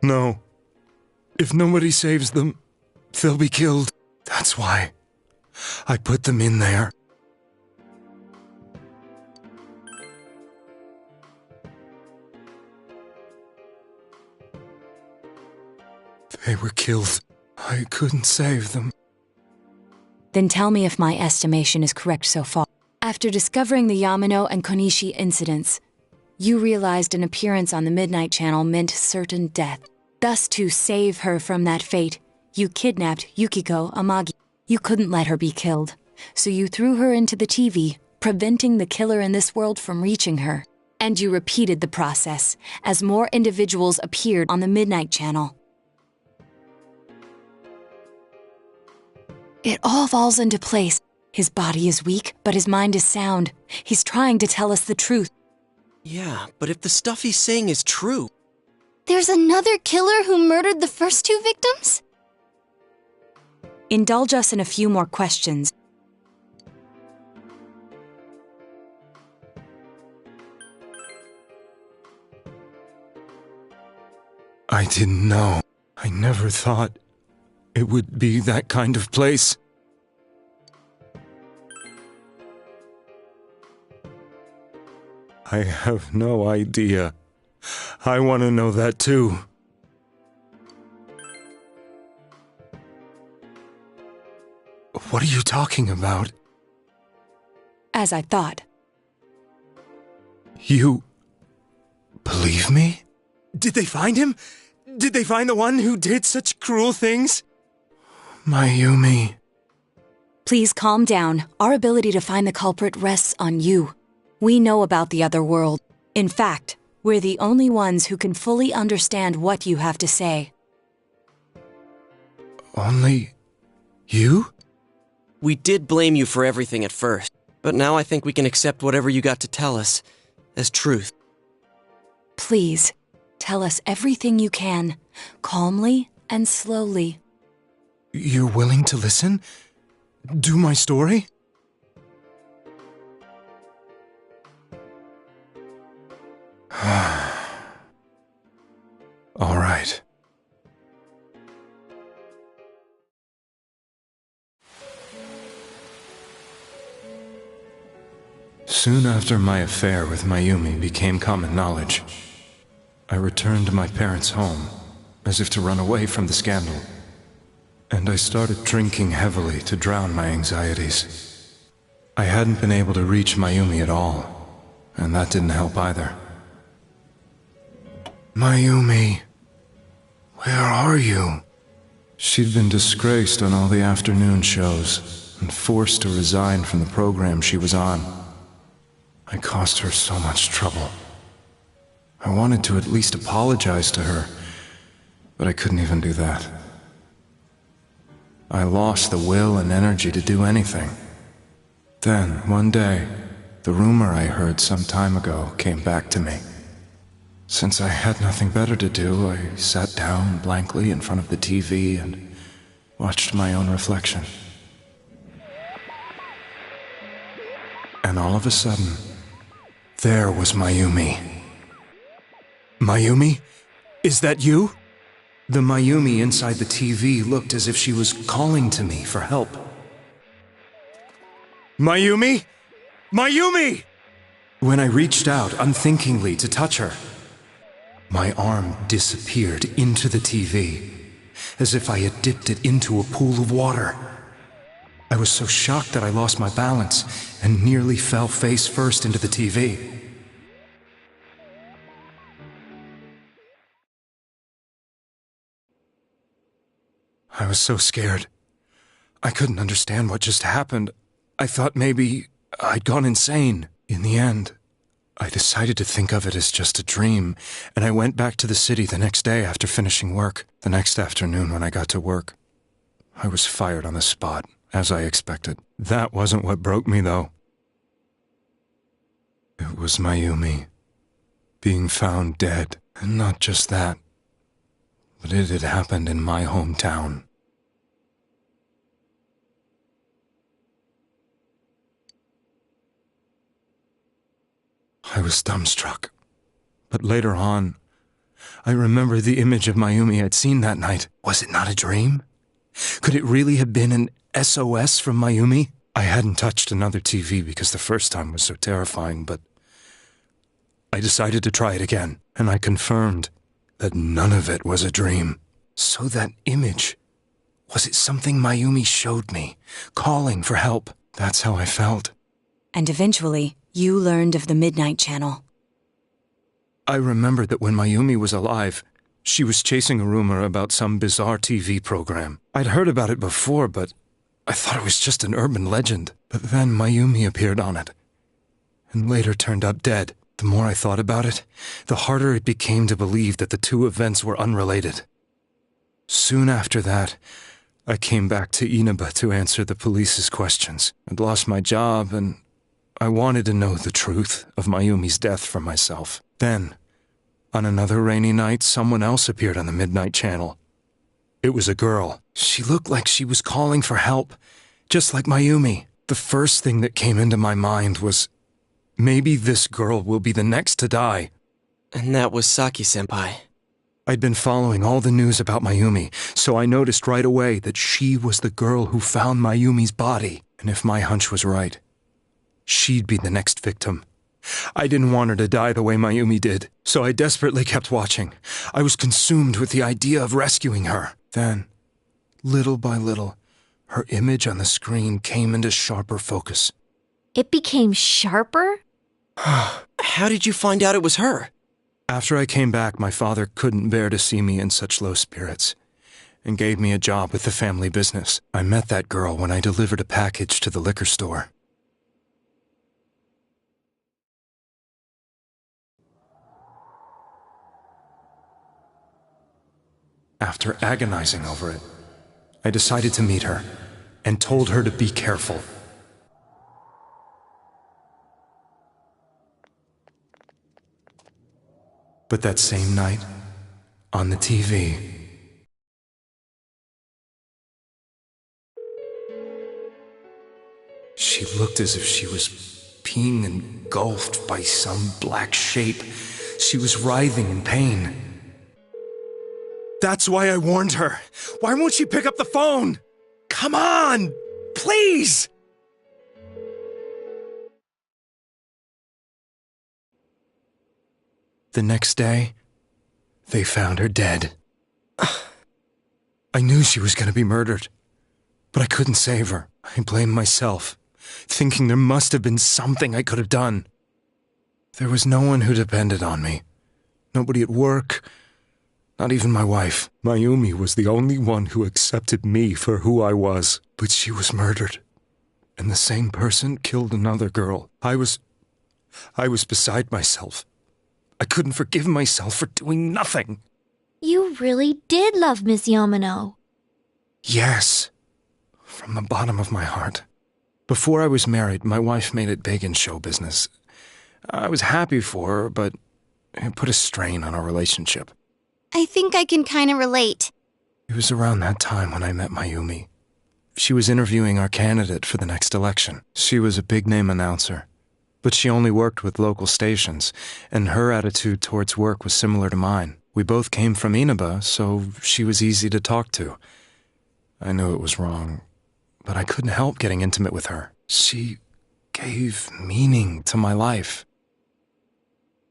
No. If nobody saves them, they'll be killed. That's why I put them in there. They were killed. I couldn't save them. Then tell me if my estimation is correct so far. After discovering the Yamano and Konishi incidents, you realized an appearance on the Midnight Channel meant certain death. Thus, to save her from that fate, you kidnapped Yukiko Amagi. You couldn't let her be killed, so you threw her into the TV, preventing the killer in this world from reaching her. And you repeated the process, as more individuals appeared on the Midnight Channel. It all falls into place. His body is weak, but his mind is sound. He's trying to tell us the truth. Yeah, but if the stuff he's saying is true... There's another killer who murdered the first two victims? Indulge us in a few more questions. I didn't know. I never thought it would be that kind of place. I have no idea. I want to know that too. What are you talking about? As I thought. You believe me? Did they find him? Did they find the one who did such cruel things? Mayumi. Please calm down. Our ability to find the culprit rests on you. We know about the other world. In fact, we're the only ones who can fully understand what you have to say. Only you? We did blame you for everything at first, but now I think we can accept whatever you got to tell us as truth. Please, tell us everything you can, calmly and slowly. You're willing to listen? Do my story? All right. Soon after my affair with Mayumi became common knowledge, I returned to my parents' home, as if to run away from the scandal. And I started drinking heavily to drown my anxieties. I hadn't been able to reach Mayumi at all, and that didn't help either. Mayumi, where are you? She'd been disgraced on all the afternoon shows and forced to resign from the program she was on. I caused her so much trouble. I wanted to at least apologize to her, but I couldn't even do that. I lost the will and energy to do anything. Then, one day, the rumor I heard some time ago came back to me. Since I had nothing better to do, I sat down blankly in front of the TV and watched my own reflection. And all of a sudden, there was Mayumi. Mayumi? Is that you? The Mayumi inside the TV looked as if she was calling to me for help. Mayumi? Mayumi! When I reached out unthinkingly to touch her, my arm disappeared into the TV, as if I had dipped it into a pool of water. I was so shocked that I lost my balance and nearly fell face first into the TV. I was so scared. I couldn't understand what just happened. I thought maybe I'd gone insane. In the end, I decided to think of it as just a dream, and I went back to the city the next day after finishing work. The next afternoon when I got to work, I was fired on the spot, as I expected. That wasn't what broke me, though. It was Mayumi being found dead, and not just that, but it had happened in my hometown. was dumbstruck. But later on, I remembered the image of Mayumi I'd seen that night. Was it not a dream? Could it really have been an SOS from Mayumi? I hadn't touched another TV because the first time was so terrifying, but I decided to try it again, and I confirmed that none of it was a dream. So that image, was it something Mayumi showed me, calling for help? That's how I felt. And eventually, you learned of the Midnight Channel. I remembered that when Mayumi was alive, she was chasing a rumor about some bizarre TV program. I'd heard about it before, but I thought it was just an urban legend. But then Mayumi appeared on it, and later turned up dead. The more I thought about it, the harder it became to believe that the two events were unrelated. Soon after that, I came back to Inaba to answer the police's questions. I'd lost my job, and I wanted to know the truth of Mayumi's death for myself. Then, on another rainy night, someone else appeared on the Midnight Channel. It was a girl. She looked like she was calling for help, just like Mayumi. The first thing that came into my mind was, maybe this girl will be the next to die. And that was Saki-senpai. I'd been following all the news about Mayumi, so I noticed right away that she was the girl who found Mayumi's body. And if my hunch was right, she'd be the next victim. I didn't want her to die the way Mayumi did, so I desperately kept watching. I was consumed with the idea of rescuing her. Then, little by little, her image on the screen came into sharper focus. It became sharper? How did you find out it was her? After I came back, my father couldn't bear to see me in such low spirits, and gave me a job with the family business. I met that girl when I delivered a package to the liquor store. After agonizing over it, I decided to meet her, and told her to be careful. But that same night, on the TV, she looked as if she was being engulfed by some black shape. She was writhing in pain. That's why I warned her. Why won't she pick up the phone? Come on, please! The next day, they found her dead. I knew she was going to be murdered, but I couldn't save her. I blamed myself, thinking there must have been something I could have done. There was no one who depended on me. Nobody at work, not even my wife. Mayumi was the only one who accepted me for who I was. But she was murdered, and the same person killed another girl. I was beside myself. I couldn't forgive myself for doing nothing. You really did love Miss Yamano. Yes, from the bottom of my heart. Before I was married, my wife made it big in show business. I was happy for her, but it put a strain on our relationship. I think I can kind of relate. It was around that time when I met Mayumi. She was interviewing our candidate for the next election. She was a big-name announcer, but she only worked with local stations, and her attitude towards work was similar to mine. We both came from Inaba, so she was easy to talk to. I knew it was wrong, but I couldn't help getting intimate with her. She gave meaning to my life.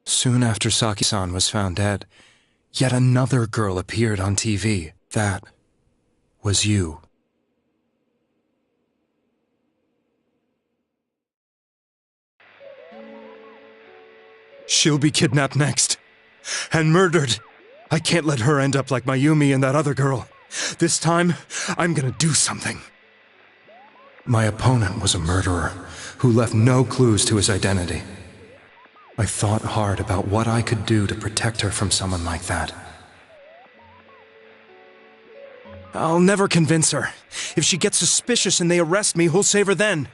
Soon after Saki-san was found dead, yet another girl appeared on TV. That was you. She'll be kidnapped next. And murdered. I can't let her end up like Mayumi and that other girl. This time, I'm gonna do something. My opponent was a murderer who left no clues to his identity. I thought hard about what I could do to protect her from someone like that. I'll never convince her. If she gets suspicious and they arrest me, who'll save her then?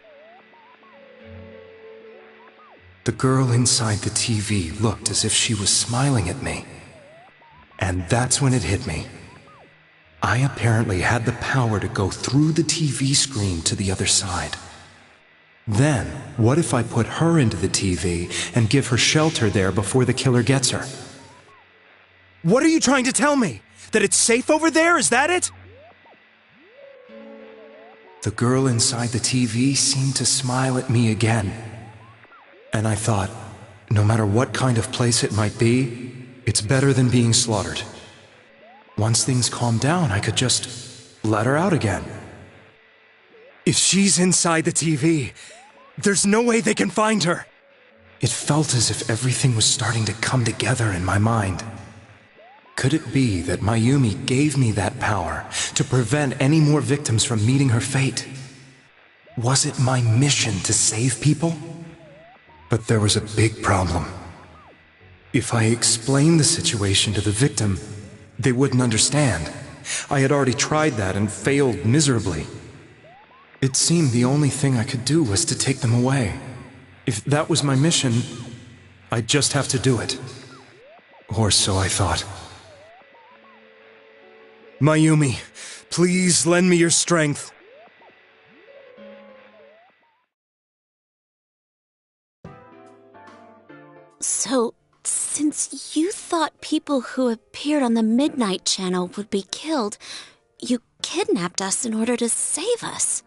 The girl inside the TV looked as if she was smiling at me. And that's when it hit me. I apparently had the power to go through the TV screen to the other side. Then, what if I put her into the TV and give her shelter there before the killer gets her? What are you trying to tell me? That it's safe over there? Is that it? The girl inside the TV seemed to smile at me again. And I thought, no matter what kind of place it might be, it's better than being slaughtered. Once things calm down, I could just let her out again. If she's inside the TV, there's no way they can find her. It felt as if everything was starting to come together in my mind. Could it be that Mayumi gave me that power to prevent any more victims from meeting her fate? Was it my mission to save people? But there was a big problem. If I explained the situation to the victim, they wouldn't understand. I had already tried that and failed miserably. It seemed the only thing I could do was to take them away. If that was my mission, I'd just have to do it. Or so I thought. Mayumi, please lend me your strength. So, since you thought people who appeared on the Midnight Channel would be killed, you kidnapped us in order to save us.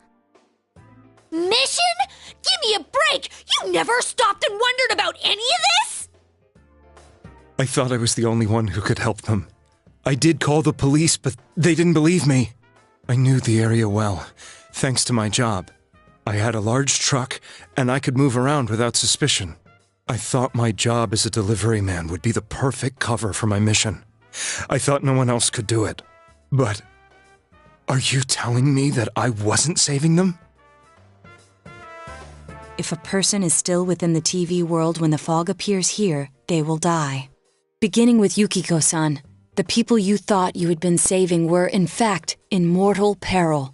Mission? Give me a break! You never stopped and wondered about any of this? I thought I was the only one who could help them. I did call the police, but they didn't believe me. I knew the area well, thanks to my job. I had a large truck, and I could move around without suspicion. I thought my job as a delivery man would be the perfect cover for my mission. I thought no one else could do it. But are you telling me that I wasn't saving them? If a person is still within the TV world when the fog appears here, they will die. Beginning with Yukiko-san, the people you thought you had been saving were, in fact, in mortal peril.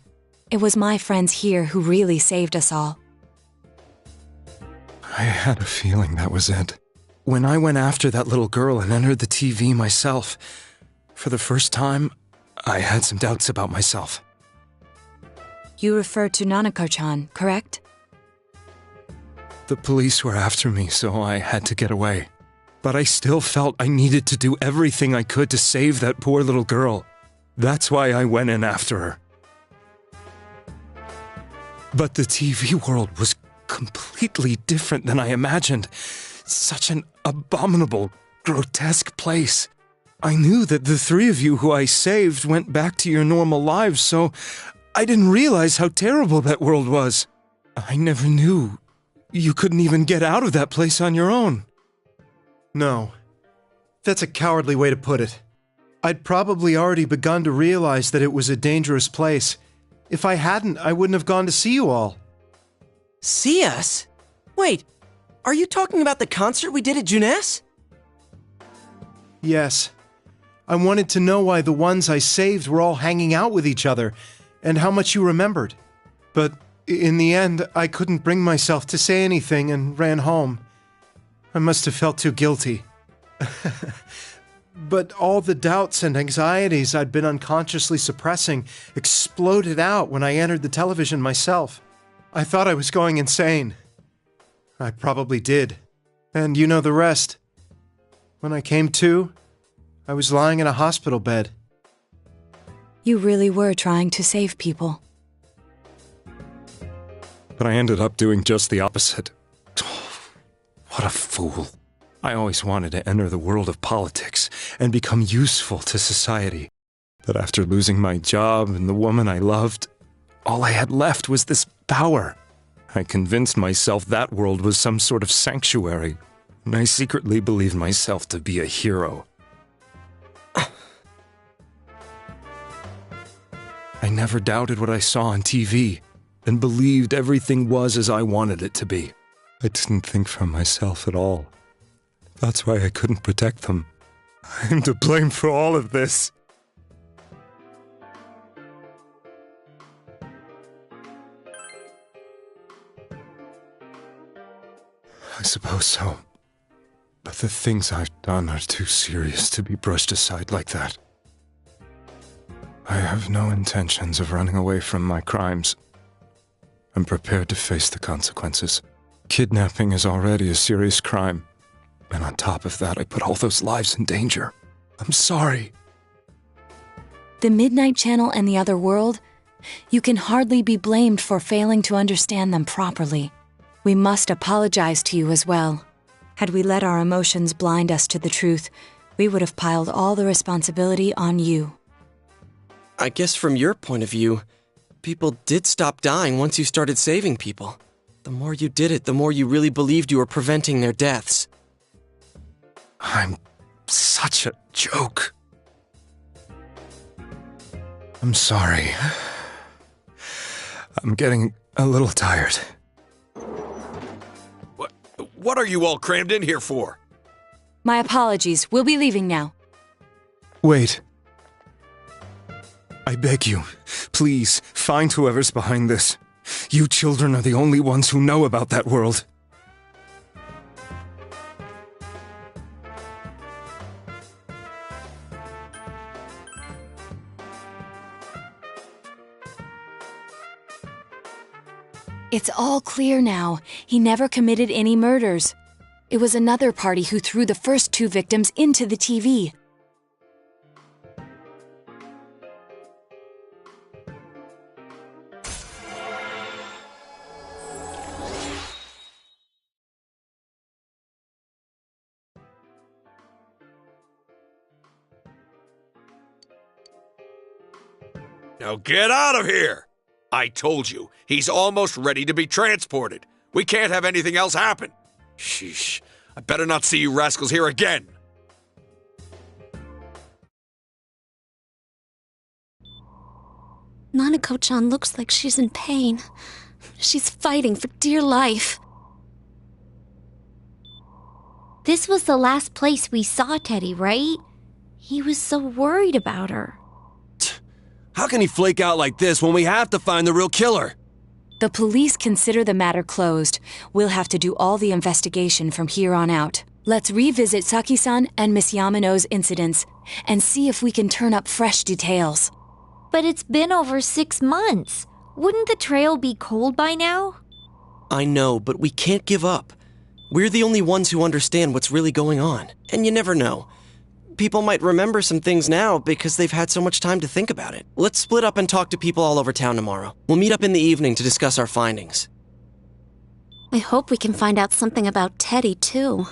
It was my friends here who really saved us all. I had a feeling that was it. When I went after that little girl and entered the TV myself, for the first time, I had some doubts about myself. You refer to Nanako-chan, correct? The police were after me, so I had to get away. But I still felt I needed to do everything I could to save that poor little girl. That's why I went in after her. But the TV world was completely different than I imagined. Such an abominable, grotesque place. I knew that the three of you who I saved went back to your normal lives, so I didn't realize how terrible that world was. I never knew you couldn't even get out of that place on your own. No. That's a cowardly way to put it. I'd probably already begun to realize that it was a dangerous place. If I hadn't, I wouldn't have gone to see you all. See us? Wait, are you talking about the concert we did at Junes? Yes. I wanted to know why the ones I saved were all hanging out with each other, and how much you remembered. But in the end, I couldn't bring myself to say anything and ran home. I must have felt too guilty. But all the doubts and anxieties I'd been unconsciously suppressing exploded out when I entered the television myself. I thought I was going insane. I probably did. And you know the rest. When I came to, I was lying in a hospital bed. You really were trying to save people. But I ended up doing just the opposite. What a fool. I always wanted to enter the world of politics and become useful to society. But after losing my job and the woman I loved, all I had left was this power. I convinced myself that world was some sort of sanctuary, and I secretly believed myself to be a hero. I never doubted what I saw on TV, and believed everything was as I wanted it to be. I didn't think for myself at all. That's why I couldn't protect them. I'm to blame for all of this. I suppose so. But the things I've done are too serious to be brushed aside like that. I have no intentions of running away from my crimes. I'm prepared to face the consequences. Kidnapping is already a serious crime. And on top of that, I put all those lives in danger. I'm sorry. The Midnight Channel and the other world? You can hardly be blamed for failing to understand them properly. We must apologize to you as well. Had we let our emotions blind us to the truth, we would have piled all the responsibility on you. I guess from your point of view, people did stop dying once you started saving people. The more you did it, the more you really believed you were preventing their deaths. I'm such a joke. I'm sorry. I'm getting a little tired. What are you all crammed in here for? My apologies. We'll be leaving now. Wait. I beg you, please, find whoever's behind this. You children are the only ones who know about that world. It's all clear now. He never committed any murders. It was another party who threw the first 2 victims into the TV. Now get out of here! I told you, he's almost ready to be transported. We can't have anything else happen. Sheesh, I better not see you rascals here again. Nanako-chan looks like she's in pain. She's fighting for dear life. This was the last place we saw Teddy, right? He was so worried about her. How can he flake out like this when we have to find the real killer? The police consider the matter closed. We'll have to do all the investigation from here on out. Let's revisit Saki-san and Miss Yamano's incidents and see if we can turn up fresh details. But it's been over 6 months. Wouldn't the trail be cold by now? I know, but we can't give up. We're the only ones who understand what's really going on. And you never know. People might remember some things now because they've had so much time to think about it. Let's split up and talk to people all over town tomorrow. We'll meet up in the evening to discuss our findings. I hope we can find out something about Teddy, too.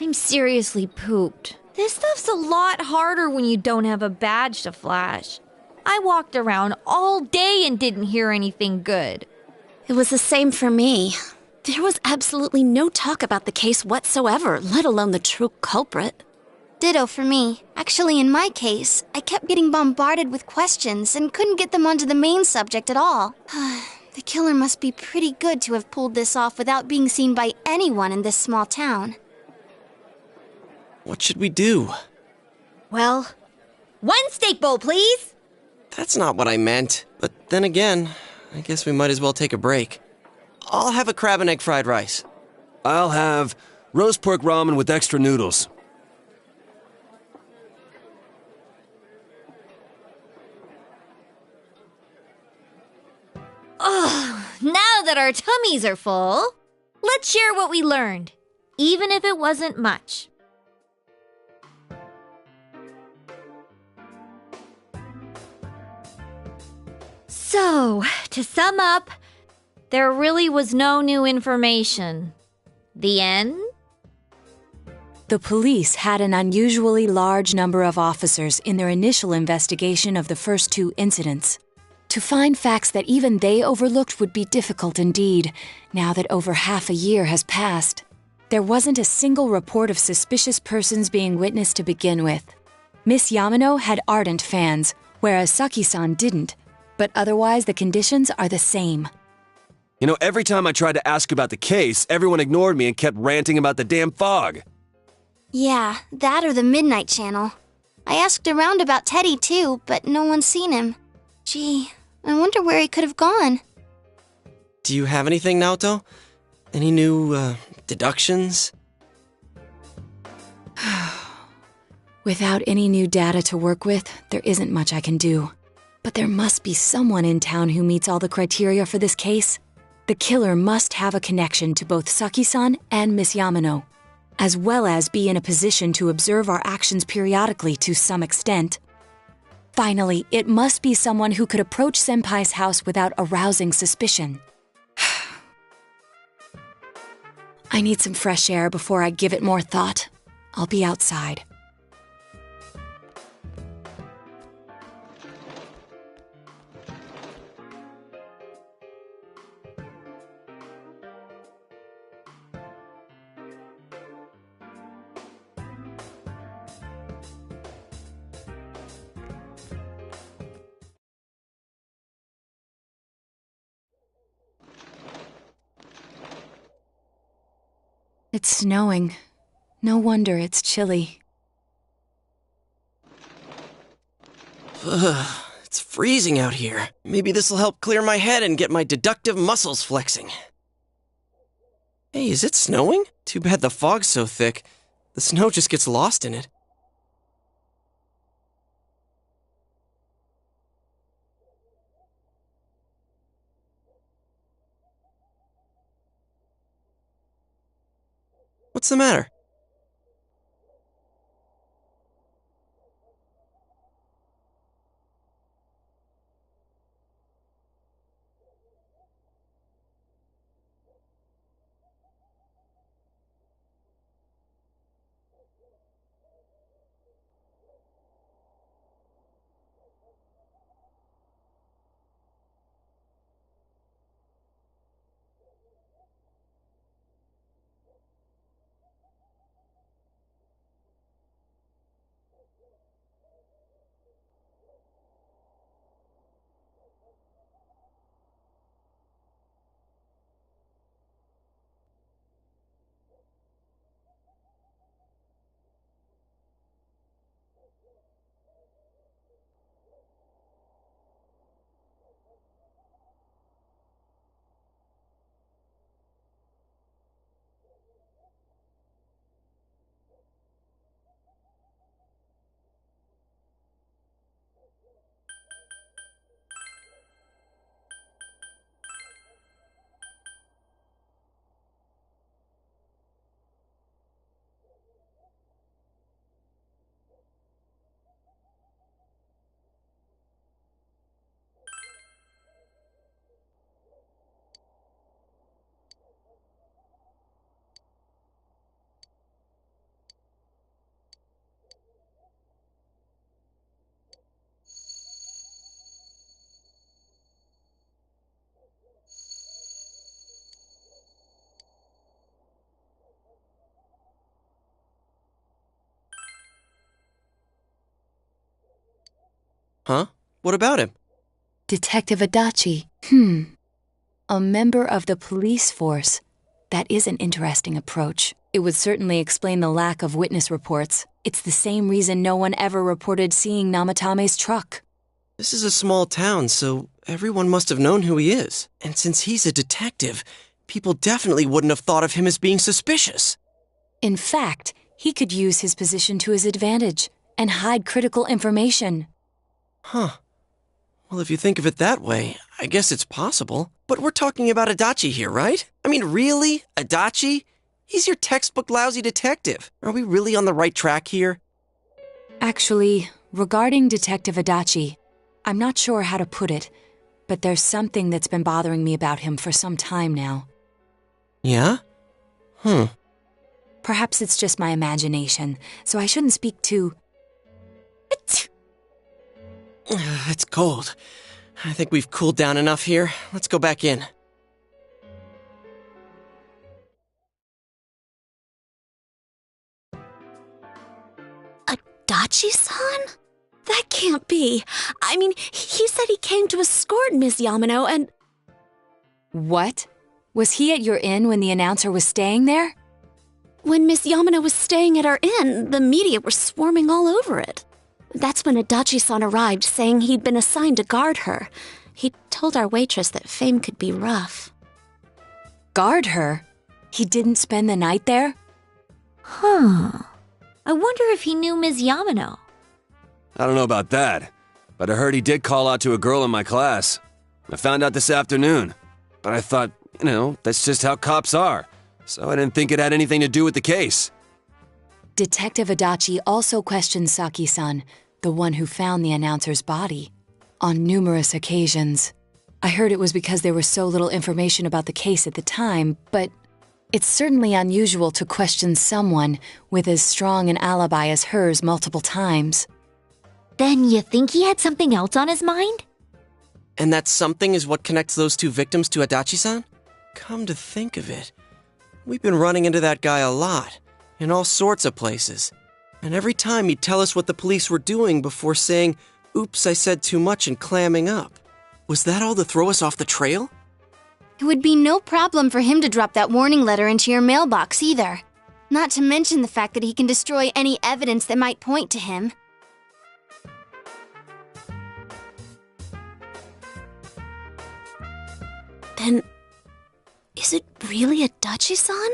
I'm seriously pooped. This stuff's a lot harder when you don't have a badge to flash. I walked around all day and didn't hear anything good. It was the same for me. There was absolutely no talk about the case whatsoever, let alone the true culprit. Ditto for me. Actually, in my case, I kept getting bombarded with questions and couldn't get them onto the main subject at all. The killer must be pretty good to have pulled this off without being seen by anyone in this small town. What should we do? Well, 1 steak bowl, please! That's not what I meant. But then again, I guess we might as well take a break. I'll have a crab and egg fried rice. I'll have roast pork ramen with extra noodles. Oh, now that our tummies are full, let's share what we learned, even if it wasn't much. So, to sum up, there really was no new information. The end? The police had an unusually large number of officers in their initial investigation of the first 2 incidents. To find facts that even they overlooked would be difficult indeed, now that over half a year has passed. There wasn't a single report of suspicious persons being witnessed to begin with. Miss Yamano had ardent fans, whereas Saki-san didn't, but otherwise the conditions are the same. You know, every time I tried to ask about the case, everyone ignored me and kept ranting about the damn fog. Yeah, that or the Midnight Channel. I asked around about Teddy too, but no one's seen him. Gee, I wonder where he could have gone. Do you have anything, Naoto? Any new, deductions? Without any new data to work with, there isn't much I can do. But there must be someone in town who meets all the criteria for this case. The killer must have a connection to both Saki-san and Miss Yamano, as well as be in a position to observe our actions periodically to some extent. Finally, it must be someone who could approach Senpai's house without arousing suspicion. I need some fresh air before I give it more thought. I'll be outside. It's snowing. No wonder it's chilly. It's freezing out here. Maybe this'll help clear my head and get my deductive muscles flexing. Hey, is it snowing? Too bad the fog's so thick. The snow just gets lost in it. What's the matter? Huh? What about him? Detective Adachi. A member of the police force. That is an interesting approach. It would certainly explain the lack of witness reports. It's the same reason no one ever reported seeing Namatame's truck. This is a small town, so everyone must have known who he is. And since he's a detective, people definitely wouldn't have thought of him as being suspicious. In fact, he could use his position to his advantage and hide critical information. Huh. Well, if you think of it that way, I guess it's possible. But we're talking about Adachi here, right? I mean, really? Adachi? He's your textbook lousy detective. Are we really on the right track here? Actually, regarding Detective Adachi, I'm not sure how to put it, but there's something that's been bothering me about him for some time now. Yeah? Perhaps it's just my imagination, so I shouldn't speak too... It's cold. I think we've cooled down enough here. Let's go back in. Adachi-san? That can't be. I mean, he said he came to escort Miss Yamano and... What? Was he at your inn when the announcer was staying there? When Miss Yamano was staying at our inn, the media were swarming all over it. That's when Adachi-san arrived, saying he'd been assigned to guard her. He told our waitress that fame could be rough. Guard her? He didn't spend the night there? Huh. I wonder if he knew Ms. Yamano. I don't know about that, but I heard he did call out to a girl in my class. I found out this afternoon, but I thought, that's just how cops are, so I didn't think it had anything to do with the case. Detective Adachi also questioned Saki-san, the one who found the announcer's body, on numerous occasions. I heard it was because there was so little information about the case at the time, but it's certainly unusual to question someone with as strong an alibi as hers multiple times. Then you think he had something else on his mind? And that something is what connects those two victims to Adachi-san? Come to think of it, we've been running into that guy a lot, in all sorts of places. And every time he'd tell us what the police were doing before saying, "Oops, I said too much," and clamming up. Was that all to throw us off the trail? It would be no problem for him to drop that warning letter into your mailbox either. Not to mention the fact that he can destroy any evidence that might point to him. Then, is it really Adachi-san?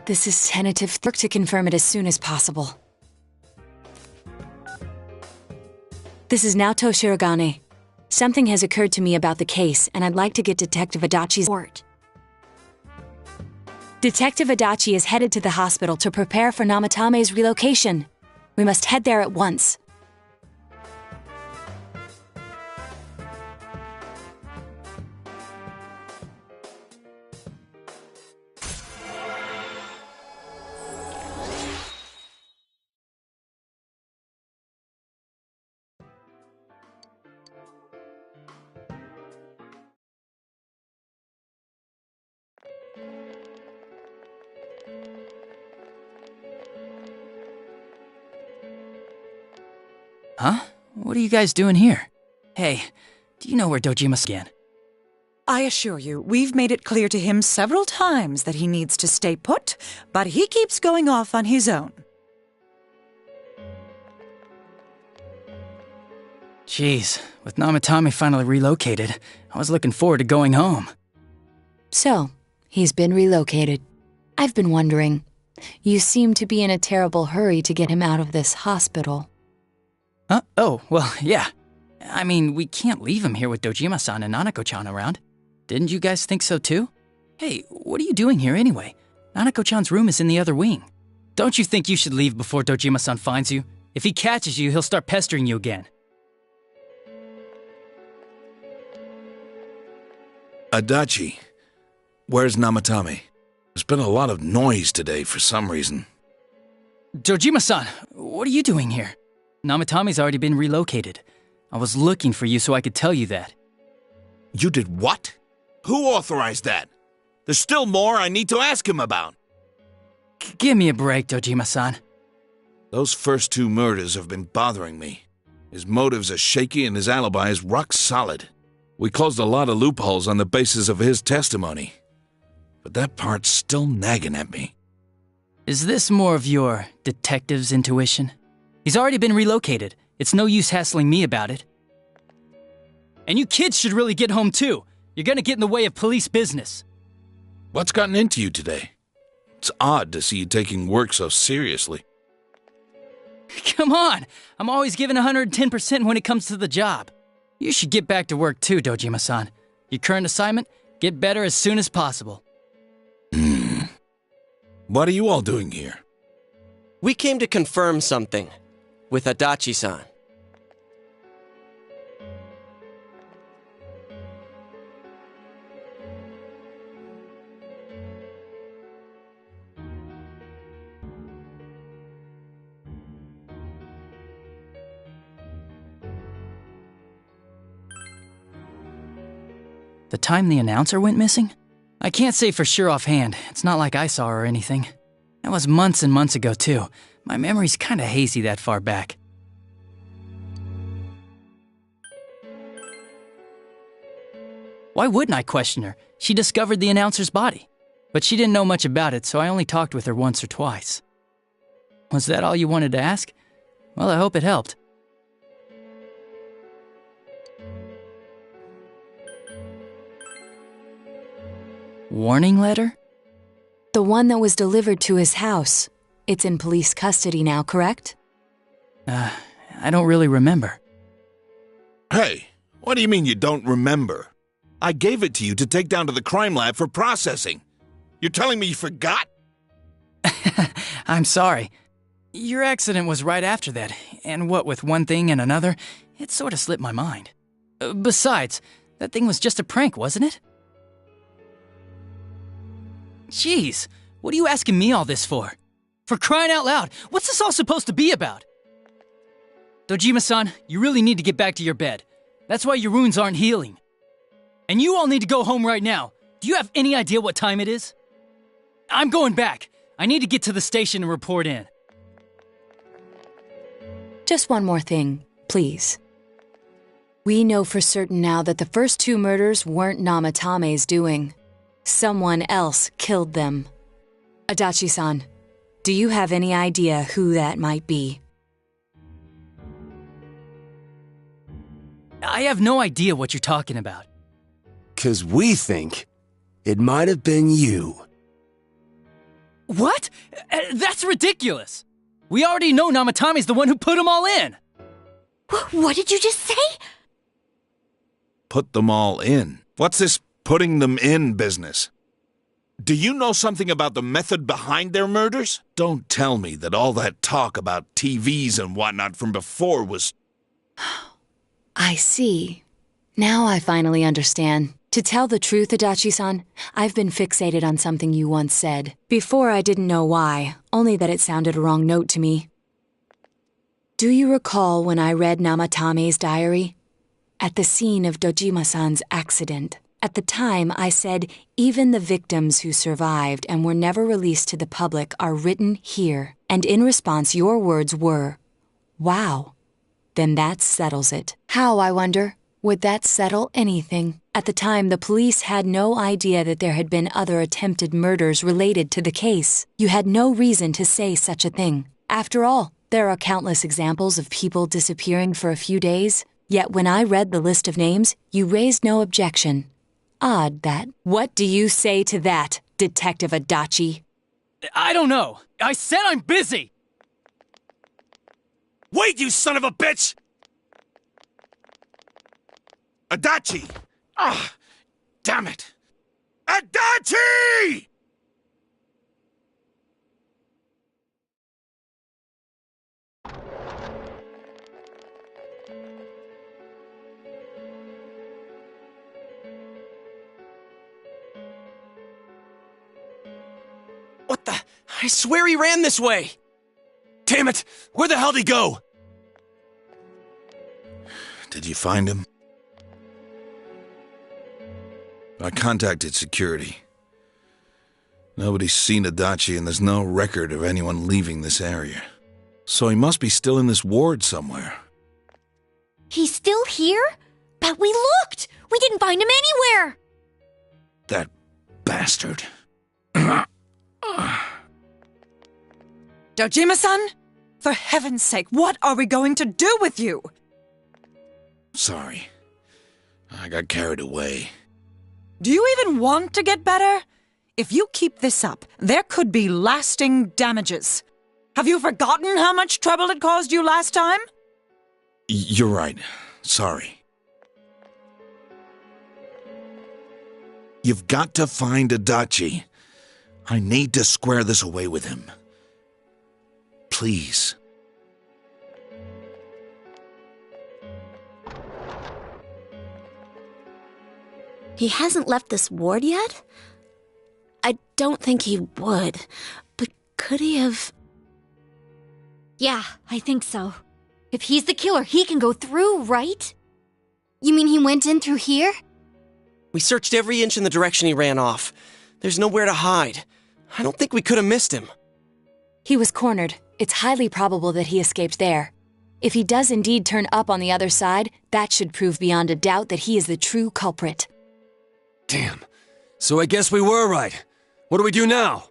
This is tentative. Work to confirm it as soon as possible. This is Naoto Shirogane. Something has occurred to me about the case, and I'd like to get Detective Adachi's report. Detective Adachi is headed to the hospital to prepare for Namatame's relocation. We must head there at once. Huh? What are you guys doing here? Hey, do you know where Dojima's again? I assure you, we've made it clear to him several times that he needs to stay put, but he keeps going off on his own. Jeez, with Namatame finally relocated, I was looking forward to going home. So, he's been relocated. I've been wondering, you seem to be in a terrible hurry to get him out of this hospital. Huh? Oh, well, yeah. I mean, we can't leave him here with Dojima-san and Nanako-chan around. Didn't you guys think so too? Hey, what are you doing here anyway? Nanako-chan's room is in the other wing. Don't you think you should leave before Dojima-san finds you? If he catches you, he'll start pestering you again. Adachi, where's Namatame? There's been a lot of noise today for some reason. Dojima-san, what are you doing here? Namatame's already been relocated. I was looking for you so I could tell you that. You did what? Who authorized that? There's still more I need to ask him about. Give me a break, Dojima-san. Those first two murders have been bothering me. His motives are shaky and his alibi is rock solid. We closed a lot of loopholes on the basis of his testimony. But that part's still nagging at me. Is this more of your detective's intuition? He's already been relocated. It's no use hassling me about it. And you kids should really get home too. You're gonna get in the way of police business. What's gotten into you today? It's odd to see you taking work so seriously. Come on! I'm always giving 110% when it comes to the job. You should get back to work too, Dojima-san. Your current assignment? Get better as soon as possible. What are you all doing here? We came to confirm something with Adachi-san. The time the announcer went missing? I can't say for sure offhand. It's not like I saw her or anything. That was months and months ago, too. My memory's kinda hazy that far back. Why wouldn't I question her? She discovered the announcer's body. But she didn't know much about it, so I only talked with her once or twice. Was that all you wanted to ask? Well, I hope it helped. Warning letter? The one that was delivered to his house. It's in police custody now, correct? I don't really remember. Hey, what do you mean you don't remember? I gave it to you to take down to the crime lab for processing. You're telling me you forgot? I'm sorry. Your accident was right after that, and what with one thing and another, it sort of slipped my mind. Besides, that thing was just a prank, wasn't it? Jeez, what are you asking me all this for? For crying out loud, what's this all supposed to be about? Dojima-san, you really need to get back to your bed. That's why your wounds aren't healing. And you all need to go home right now. Do you have any idea what time it is? I'm going back. I need to get to the station and report in. Just one more thing, please. We know for certain now that the first 2 murders weren't Namatame's doing. Someone else killed them. Adachi-san, do you have any idea who that might be? I have no idea what you're talking about. 'Cause we think it might have been you. What? That's ridiculous! We already know Namatame's the one who put them all in! What did you just say? Put them all in? What's this putting them in business? Do you know something about the method behind their murders? Don't tell me that all that talk about TVs and whatnot from before was... I see. Now I finally understand. To tell the truth, Adachi-san, I've been fixated on something you once said. Before I didn't know why, only that it sounded a wrong note to me. Do you recall when I read Namatame's diary? At the scene of Dojima-san's accident. At the time, I said, even the victims who survived and were never released to the public are written here. And in response, your words were, wow. Then that settles it. How, I wonder? Would that settle anything? At the time, the police had no idea that there had been other attempted murders related to the case. You had no reason to say such a thing. After all, there are countless examples of people disappearing for a few days. Yet when I read the list of names, you raised no objection. Odd that. What do you say to that, Detective Adachi? I don't know. I said I'm busy! Wait, you son of a bitch! Adachi! Ah, damn it! Adachi! What the? I swear he ran this way! Damn it! Where the hell did he go? Did you find him? I contacted security. Nobody's seen Adachi and there's no record of anyone leaving this area. So he must be still in this ward somewhere. He's still here? But we looked! We didn't find him anywhere! That bastard. Dojima-san? For heaven's sake, what are we going to do with you? Sorry. I got carried away. Do you even want to get better? If you keep this up, there could be lasting damages. Have you forgotten how much trouble it caused you last time? You're right. Sorry. You've got to find Adachi. I need to square this away with him. Please. He hasn't left this ward yet? I don't think he would, but could he have... Yeah, I think so. If he's the killer, he can go through, right? You mean he went in through here? We searched every inch in the direction he ran off. There's nowhere to hide. I don't think we could have missed him. He was cornered. It's highly probable that he escaped there. If he does indeed turn up on the other side, that should prove beyond a doubt that he is the true culprit. Damn. So I guess we were right. What do we do now?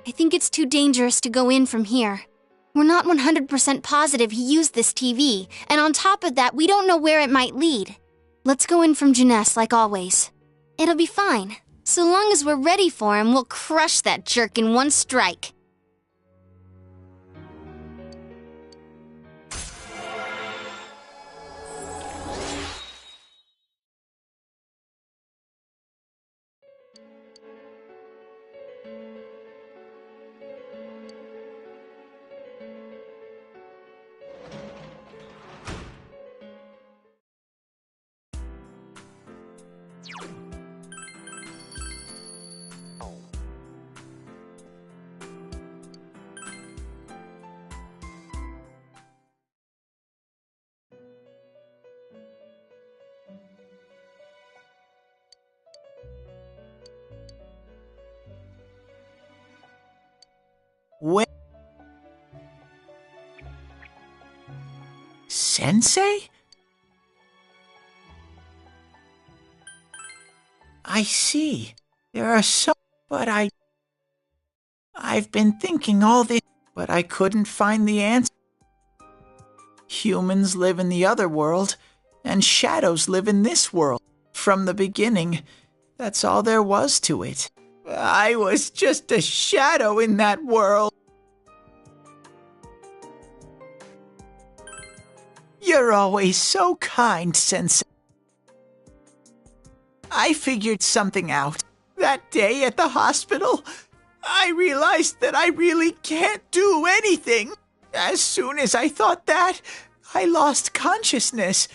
I think it's too dangerous to go in from here. We're not 100% positive he used this TV, and on top of that, we don't know where it might lead. Let's go in from Jeunesse like always. It'll be fine. So long as we're ready for him, we'll crush that jerk in one strike. Sensei? I see. There are so... But I've been thinking all this, but I couldn't find the answer. Humans live in the other world, and shadows live in this world. From the beginning, that's all there was to it. I was just a shadow in that world. You're always so kind, Sensei. I figured something out. That day at the hospital, I realized that I really can't do anything. As soon as I thought that, I lost consciousness.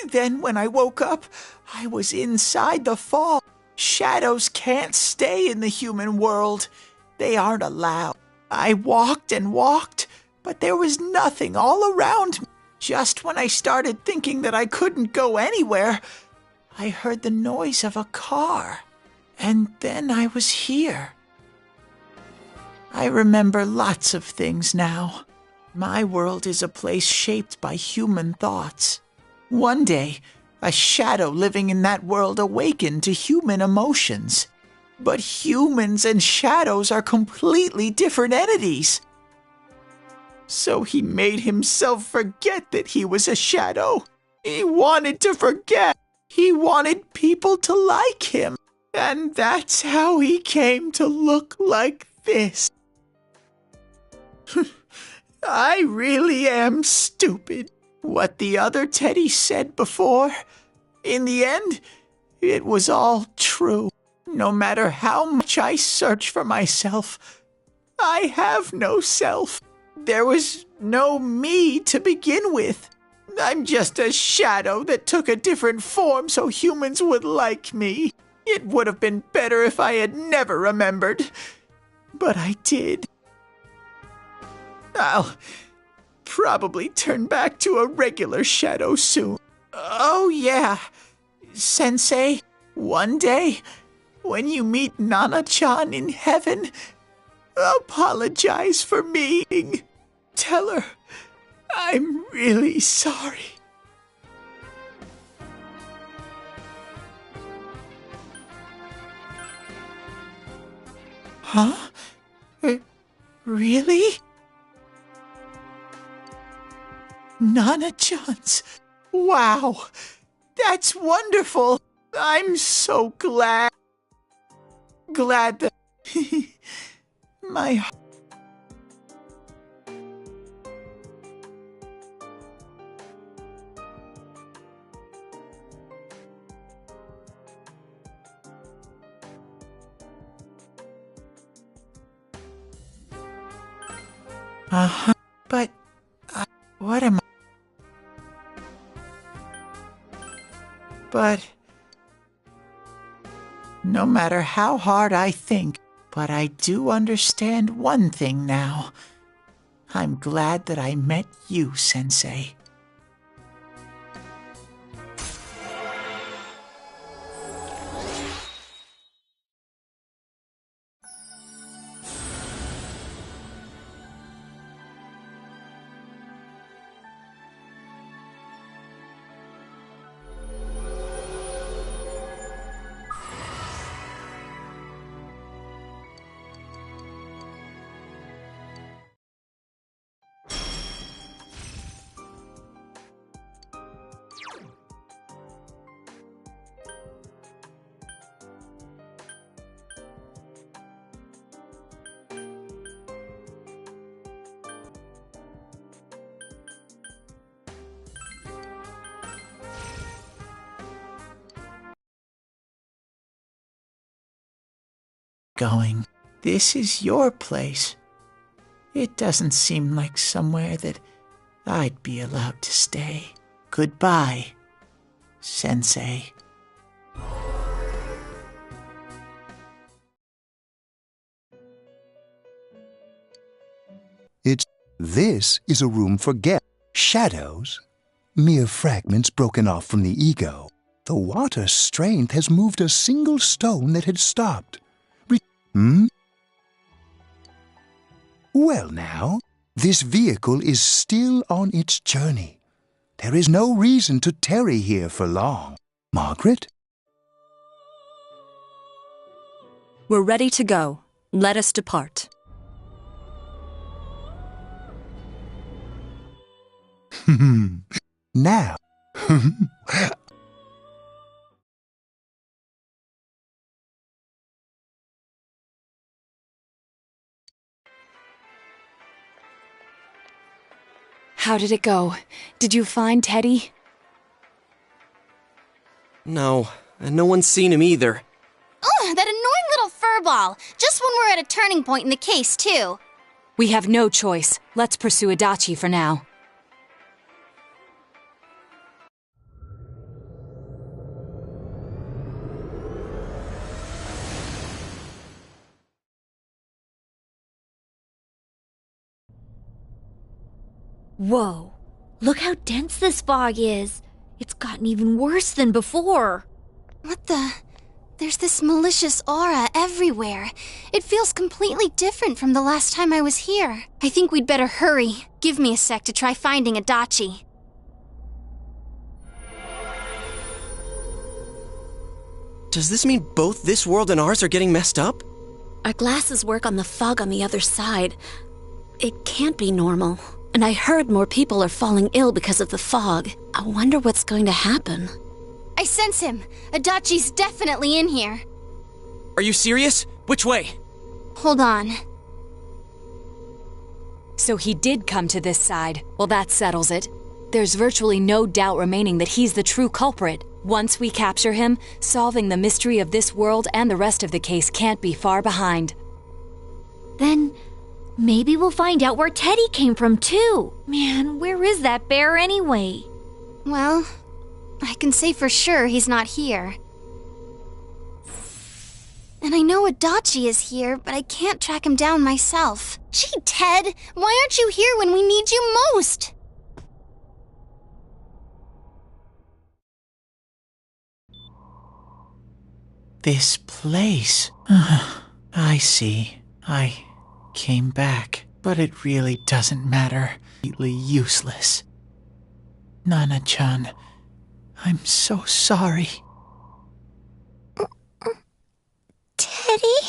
Then when I woke up, I was inside the fall. Shadows can't stay in the human world. They aren't allowed. I walked and walked, but there was nothing all around me. Just when I started thinking that I couldn't go anywhere, I heard the noise of a car. And then I was here. I remember lots of things now. My world is a place shaped by human thoughts. One day, a shadow living in that world awakened to human emotions. But humans and shadows are completely different entities. So he made himself forget that he was a shadow. He wanted to forget. He wanted people to like him. And that's how he came to look like this. I really am stupid. What the other Teddy said before, in the end, it was all true. No matter how much I search for myself, I have no self. There was no me to begin with. I'm just a shadow that took a different form so humans would like me. It would have been better if I had never remembered. But I did. I'll probably turn back to a regular shadow soon. Oh yeah, Sensei, one day, when you meet Nana-chan in heaven, apologize for me. Tell her I'm really sorry. Huh? Really? Nana-chan's. Wow, that's wonderful. I'm so glad. Glad that my heart. But what am I? But no matter how hard I think, but I do understand one thing now. I'm glad that I met you, Sensei. going. This is your place. It doesn't seem like somewhere that I'd be allowed to stay. Goodbye, Sensei. This is a room for guests. Shadows, mere fragments broken off from the ego. The water's strength has moved a single stone that had stopped. Well now, this vehicle is still on its journey. There is no reason to tarry here for long. Margaret? We're ready to go. Let us depart. Now. How did it go? Did you find Teddy? No, and no one's seen him either. Ugh, that annoying little furball! Just when we're at a turning point in the case, too. We have no choice. Let's pursue Adachi for now. Whoa, look how dense this fog is. It's gotten even worse than before. What the? There's this malicious aura everywhere. It feels completely different from the last time I was here. I think we'd better hurry. Give me a sec to try finding Adachi. Does this mean both this world and ours are getting messed up? Our glasses work on the fog on the other side. It can't be normal. And I heard more people are falling ill because of the fog. I wonder what's going to happen. I sense him. Adachi's definitely in here. Are you serious? Which way? Hold on. So he did come to this side. Well, that settles it. There's virtually no doubt remaining that he's the true culprit. Once we capture him, solving the mystery of this world and the rest of the case can't be far behind. Then maybe we'll find out where Teddy came from, too. Man, where is that bear anyway? Well, I can say for sure he's not here. And I know Adachi is here, but I can't track him down myself. Gee, Ted, why aren't you here when we need you most? This place. I see. I came back, but it really doesn't matter. Completely useless. Nana-chan, I'm so sorry. Teddy?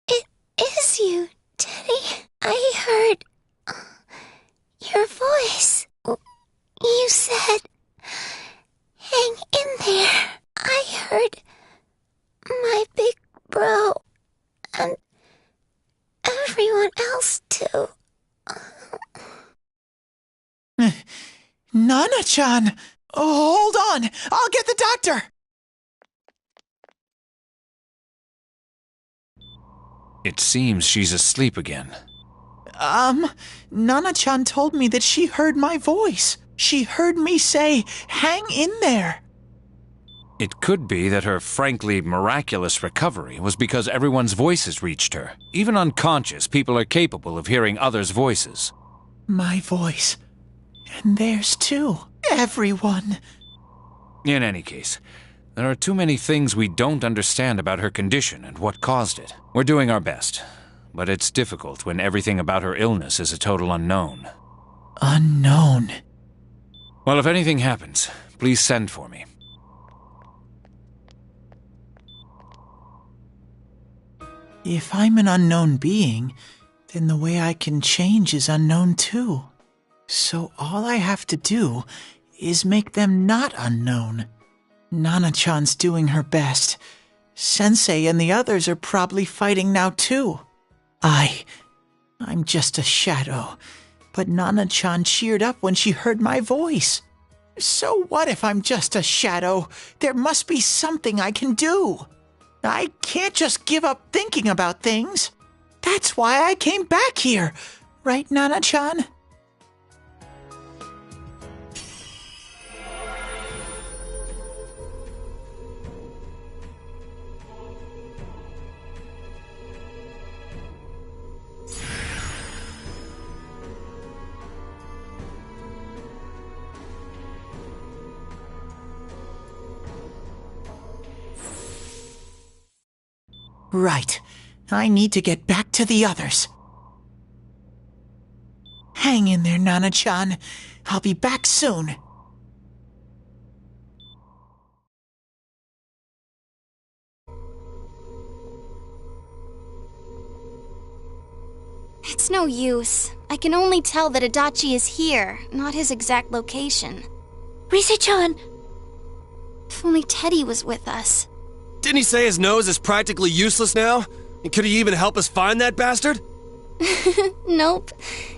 It is you, Teddy. I heard your voice. You said, hang in there. I heard my big bro and everyone else too. Nana-chan! Oh, hold on! I'll get the doctor! It seems she's asleep again. Nana-chan told me that she heard my voice. She heard me say, hang in there. It could be that her frankly miraculous recovery was because everyone's voices reached her. Even unconscious, people are capable of hearing others' voices. My voice. And theirs too. Everyone. In any case, there are too many things we don't understand about her condition and what caused it. We're doing our best, but it's difficult when everything about her illness is a total unknown. Unknown? Well, if anything happens, please send for me. If I'm an unknown being, then the way I can change is unknown too. So all I have to do is make them not unknown. Nana-chan's doing her best. Sensei and the others are probably fighting now too. I'm just a shadow. But Nana-chan cheered up when she heard my voice. So what if I'm just a shadow? There must be something I can do. I can't just give up thinking about things. That's why I came back here. Right, Nana-chan? Right. I need to get back to the others. Hang in there, Nana-chan. I'll be back soon. It's no use. I can only tell that Adachi is here, not his exact location. Rise-chan! If only Teddy was with us. Didn't he say his nose is practically useless now? And could he even help us find that bastard? Nope.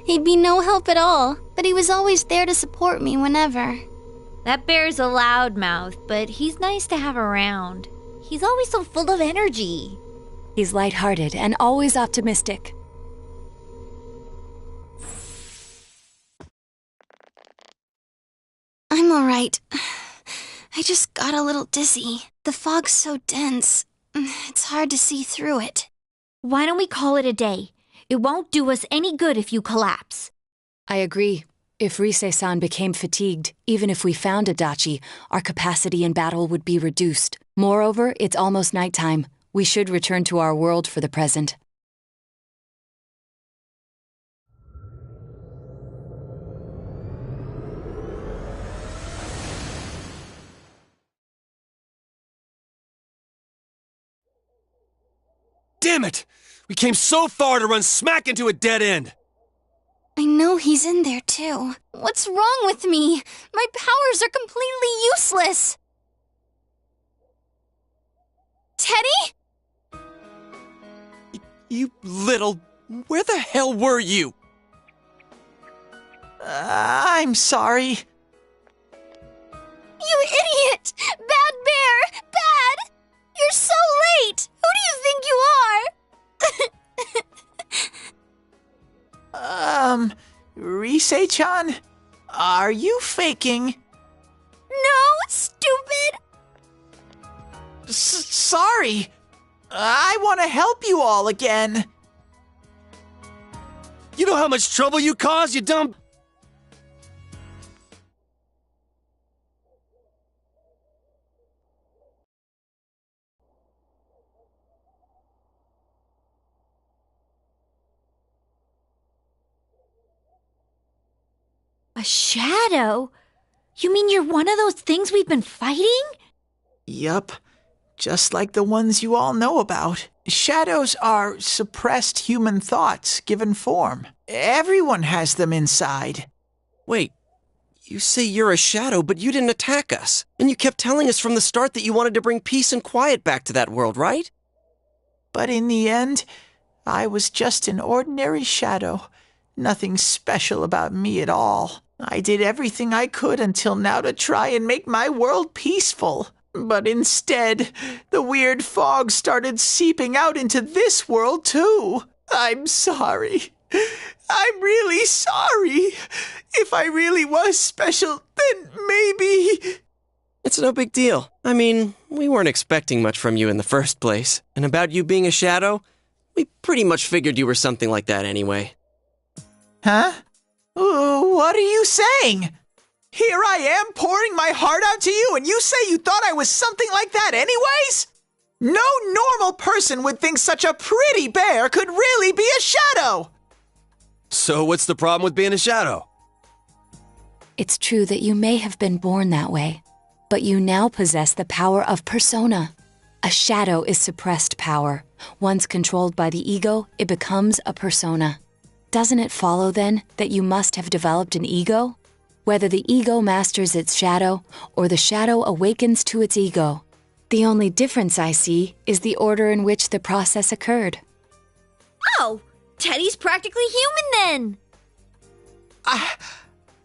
He'd be no help at all, but he was always there to support me whenever. That bear's a loudmouth, but he's nice to have around. He's always so full of energy. He's lighthearted and always optimistic. I'm alright. I just got a little dizzy. The fog's so dense, it's hard to see through it. Why don't we call it a day? It won't do us any good if you collapse. I agree. If Rise-san became fatigued, even if we found Adachi, our capacity in battle would be reduced. Moreover, it's almost nighttime. We should return to our world for the present. Damn it! We came so far to run smack into a dead end! I know he's in there too. What's wrong with me? My powers are completely useless! Teddy? You little... Where the hell were you? I'm sorry. You idiot! Bad bear! Bad! You're so late! Who do you think you are? Rise-chan? Are you faking? No, stupid! Sorry. I want to help you all again. You know how much trouble you caused, you dumb... A shadow? You mean you're one of those things we've been fighting? Yup. Just like the ones you all know about. Shadows are suppressed human thoughts given form. Everyone has them inside. Wait, you say you're a shadow, but you didn't attack us. And you kept telling us from the start that you wanted to bring peace and quiet back to that world, right? But in the end, I was just an ordinary shadow. Nothing special about me at all. I did everything I could until now to try and make my world peaceful. But instead, the weird fog started seeping out into this world too. I'm sorry. I'm really sorry. If I really was special, then maybe... It's no big deal. I mean, we weren't expecting much from you in the first place. And about you being a shadow, we pretty much figured you were something like that anyway. Huh? What are you saying? Here I am pouring my heart out to you, and you say you thought I was something like that anyways? No normal person would think such a pretty bear could really be a shadow! So what's the problem with being a shadow? It's true that you may have been born that way, but you now possess the power of persona. A shadow is suppressed power. Once controlled by the ego, it becomes a persona. Doesn't it follow, then, that you must have developed an ego? Whether the ego masters its shadow, or the shadow awakens to its ego. The only difference I see is the order in which the process occurred. Oh, Teddy's practically human then!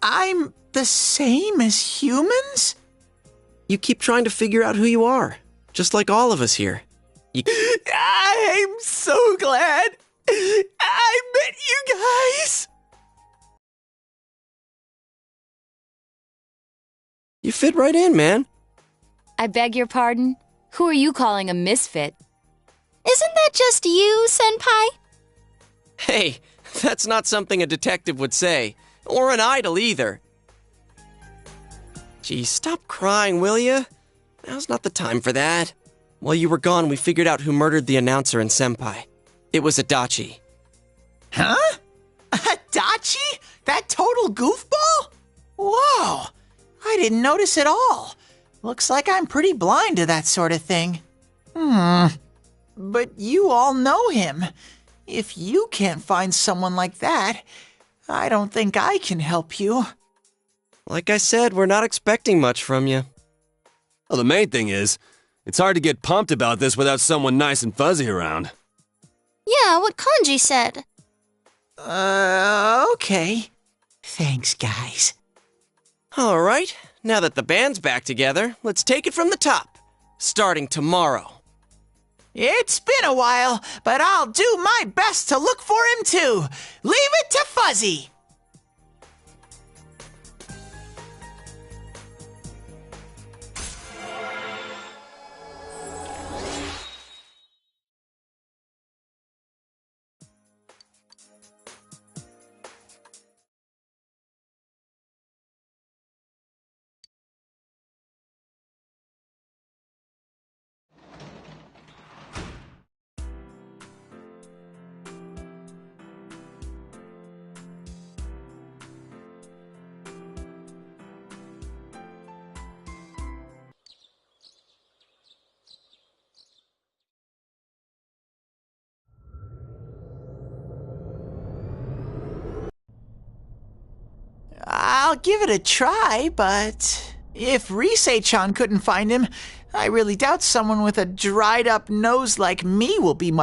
I'm the same as humans? You keep trying to figure out who you are, just like all of us here. I'm so glad I met you guys. You fit right in, man. I beg your pardon? Who are you calling a misfit? Isn't that just you, Senpai? Hey, that's not something a detective would say. Or an idol either. Gee, stop crying, will ya? Now's not the time for that. While you were gone, we figured out who murdered the announcer and Senpai. It was Adachi. Huh? Adachi? That total goofball? Whoa! I didn't notice at all. Looks like I'm pretty blind to that sort of thing. But you all know him. If you can't find someone like that, I don't think I can help you. Like I said, we're not expecting much from you. Well, the main thing is, it's hard to get pumped about this without someone nice and fuzzy around. Yeah, what Kanji said. Okay. Thanks, guys. All right, now that the band's back together, let's take it from the top, starting tomorrow. It's been a while, but I'll do my best to look for him too. Leave it to Fuzzy. I'll give it a try, but if Risei-chan couldn't find him, I really doubt someone with a dried-up nose like me will be much